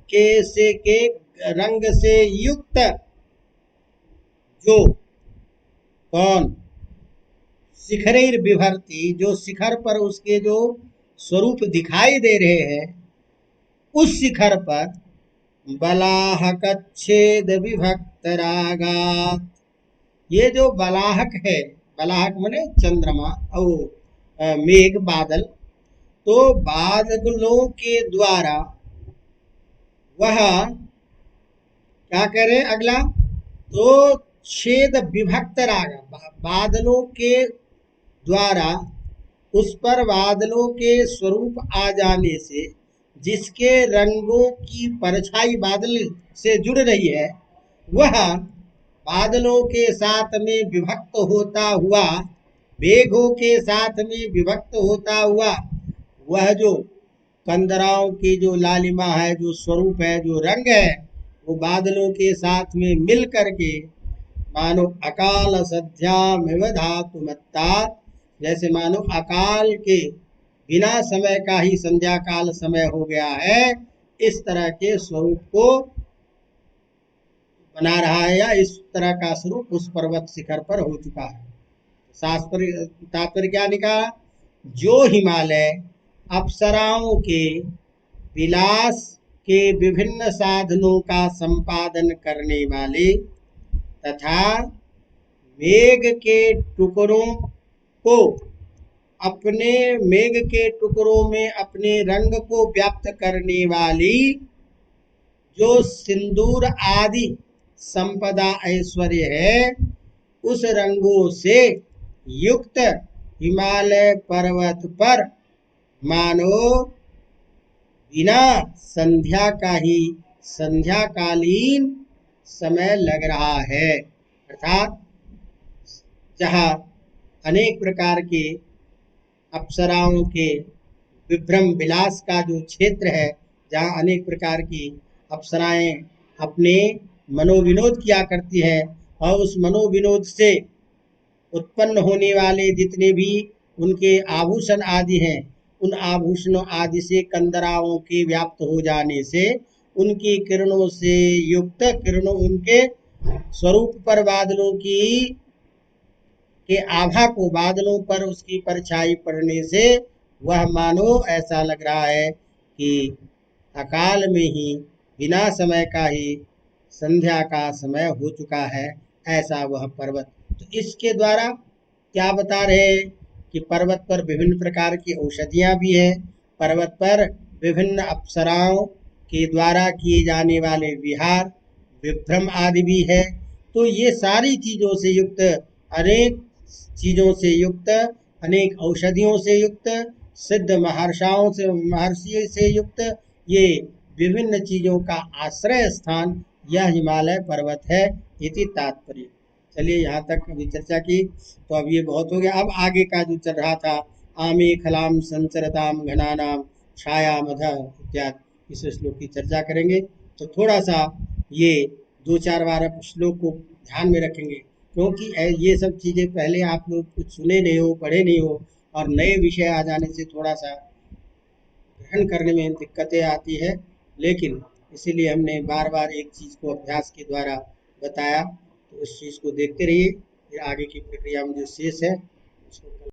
S1: के रंग से युक्त जो कौन शिखरेर विभर्ति, जो शिखर पर उसके जो स्वरूप दिखाई दे रहे हैं, उस शिखर पर बलाहकच्छेद विभक्त रागात, ये जो बलाहक है, बलाहक माने चंद्रमा और मेघ बादल, तो बादलों के द्वारा वह क्या करे अगला, तो छेद विभक्त राग, बादलों के द्वारा उस पर बादलों के स्वरूप आ जाने से जिसके रंगों की परछाई बादल से जुड़ रही है, वह बादलों के साथ में विभक्त होता हुआ, मेघों के साथ में विभक्त होता हुआ, वह जो कंदराओं की जो लालिमा है, जो स्वरूप है, जो रंग है, वो बादलों के साथ में मिल करके मानो अकाल सध्यामिव धातु मत्ता, जैसे मानो अकाल के बिना समय का ही संध्या काल समय हो गया है, इस तरह के स्वरूप को बना रहा है, या इस तरह का स्वरूप उस पर्वत शिखर पर हो चुका है। तात्पर्य क्या निकाला, जो हिमालय अप्सराओं के विलास के विभिन्न साधनों का संपादन करने वाले तथा मेघ के टुकड़ों को अपने मेघ के टुकड़ों में अपने रंग को व्याप्त करने वाली जो सिंदूर आदि संपदा ऐश्वर्य है, उस रंगों से युक्त हिमालय पर्वत पर मानो बिना संध्या का ही संध्याकालीन समय लग रहा है। अर्थात जहाँ अनेक प्रकार के अप्सराओं के विभ्रम विलास का जो क्षेत्र है, जहाँ अनेक प्रकार की अप्सराएं अपने मनोविनोद किया करती है, और उस मनोविनोद से उत्पन्न होने वाले जितने भी उनके आभूषण आदि हैं, उन आभूषणों आदि से कंदराओं के व्याप्त हो जाने से उनकी किरणों से युक्त, किरणों उनके स्वरूप पर बादलों की के आभा को, बादलों पर उसकी परछाई पड़ने से वह मानो ऐसा लग रहा है कि अकाल में ही बिना समय का ही संध्या का समय हो चुका है, ऐसा वह पर्वत। तो इसके द्वारा क्या बता रहे हैं कि पर्वत पर विभिन्न प्रकार की औषधियाँ भी हैं, पर्वत पर विभिन्न अप्सराओं के द्वारा किए जाने वाले विहार विभ्रम आदि भी है। तो ये सारी चीज़ों से युक्त, अनेक चीज़ों से युक्त, अनेक औषधियों से युक्त, सिद्ध महर्षि से युक्त, ये विभिन्न चीज़ों का आश्रय स्थान यह हिमालय पर्वत है, इति तात्पर्य। चलिए यहाँ तक अभी चर्चा की, तो अब ये बहुत हो गया। अब आगे का जो चल रहा था, आमे खलाम संचरताम घनानाम छाया मध इत्यादि, इस श्लोक की चर्चा करेंगे। तो थोड़ा सा ये 2-4 बार आप श्लोक को ध्यान में रखेंगे, क्योंकि ये सब चीज़ें पहले आप लोग कुछ सुने नहीं हो, पढ़े नहीं हो, और नए विषय आ जाने से थोड़ा सा ग्रहण करने में दिक्कतें आती है। लेकिन इसीलिए हमने बार बार एक चीज़ को अभ्यास के द्वारा बताया, तो उस चीज़ को देखते रहिए। फिर आगे की प्रक्रिया में जो शेष है उसको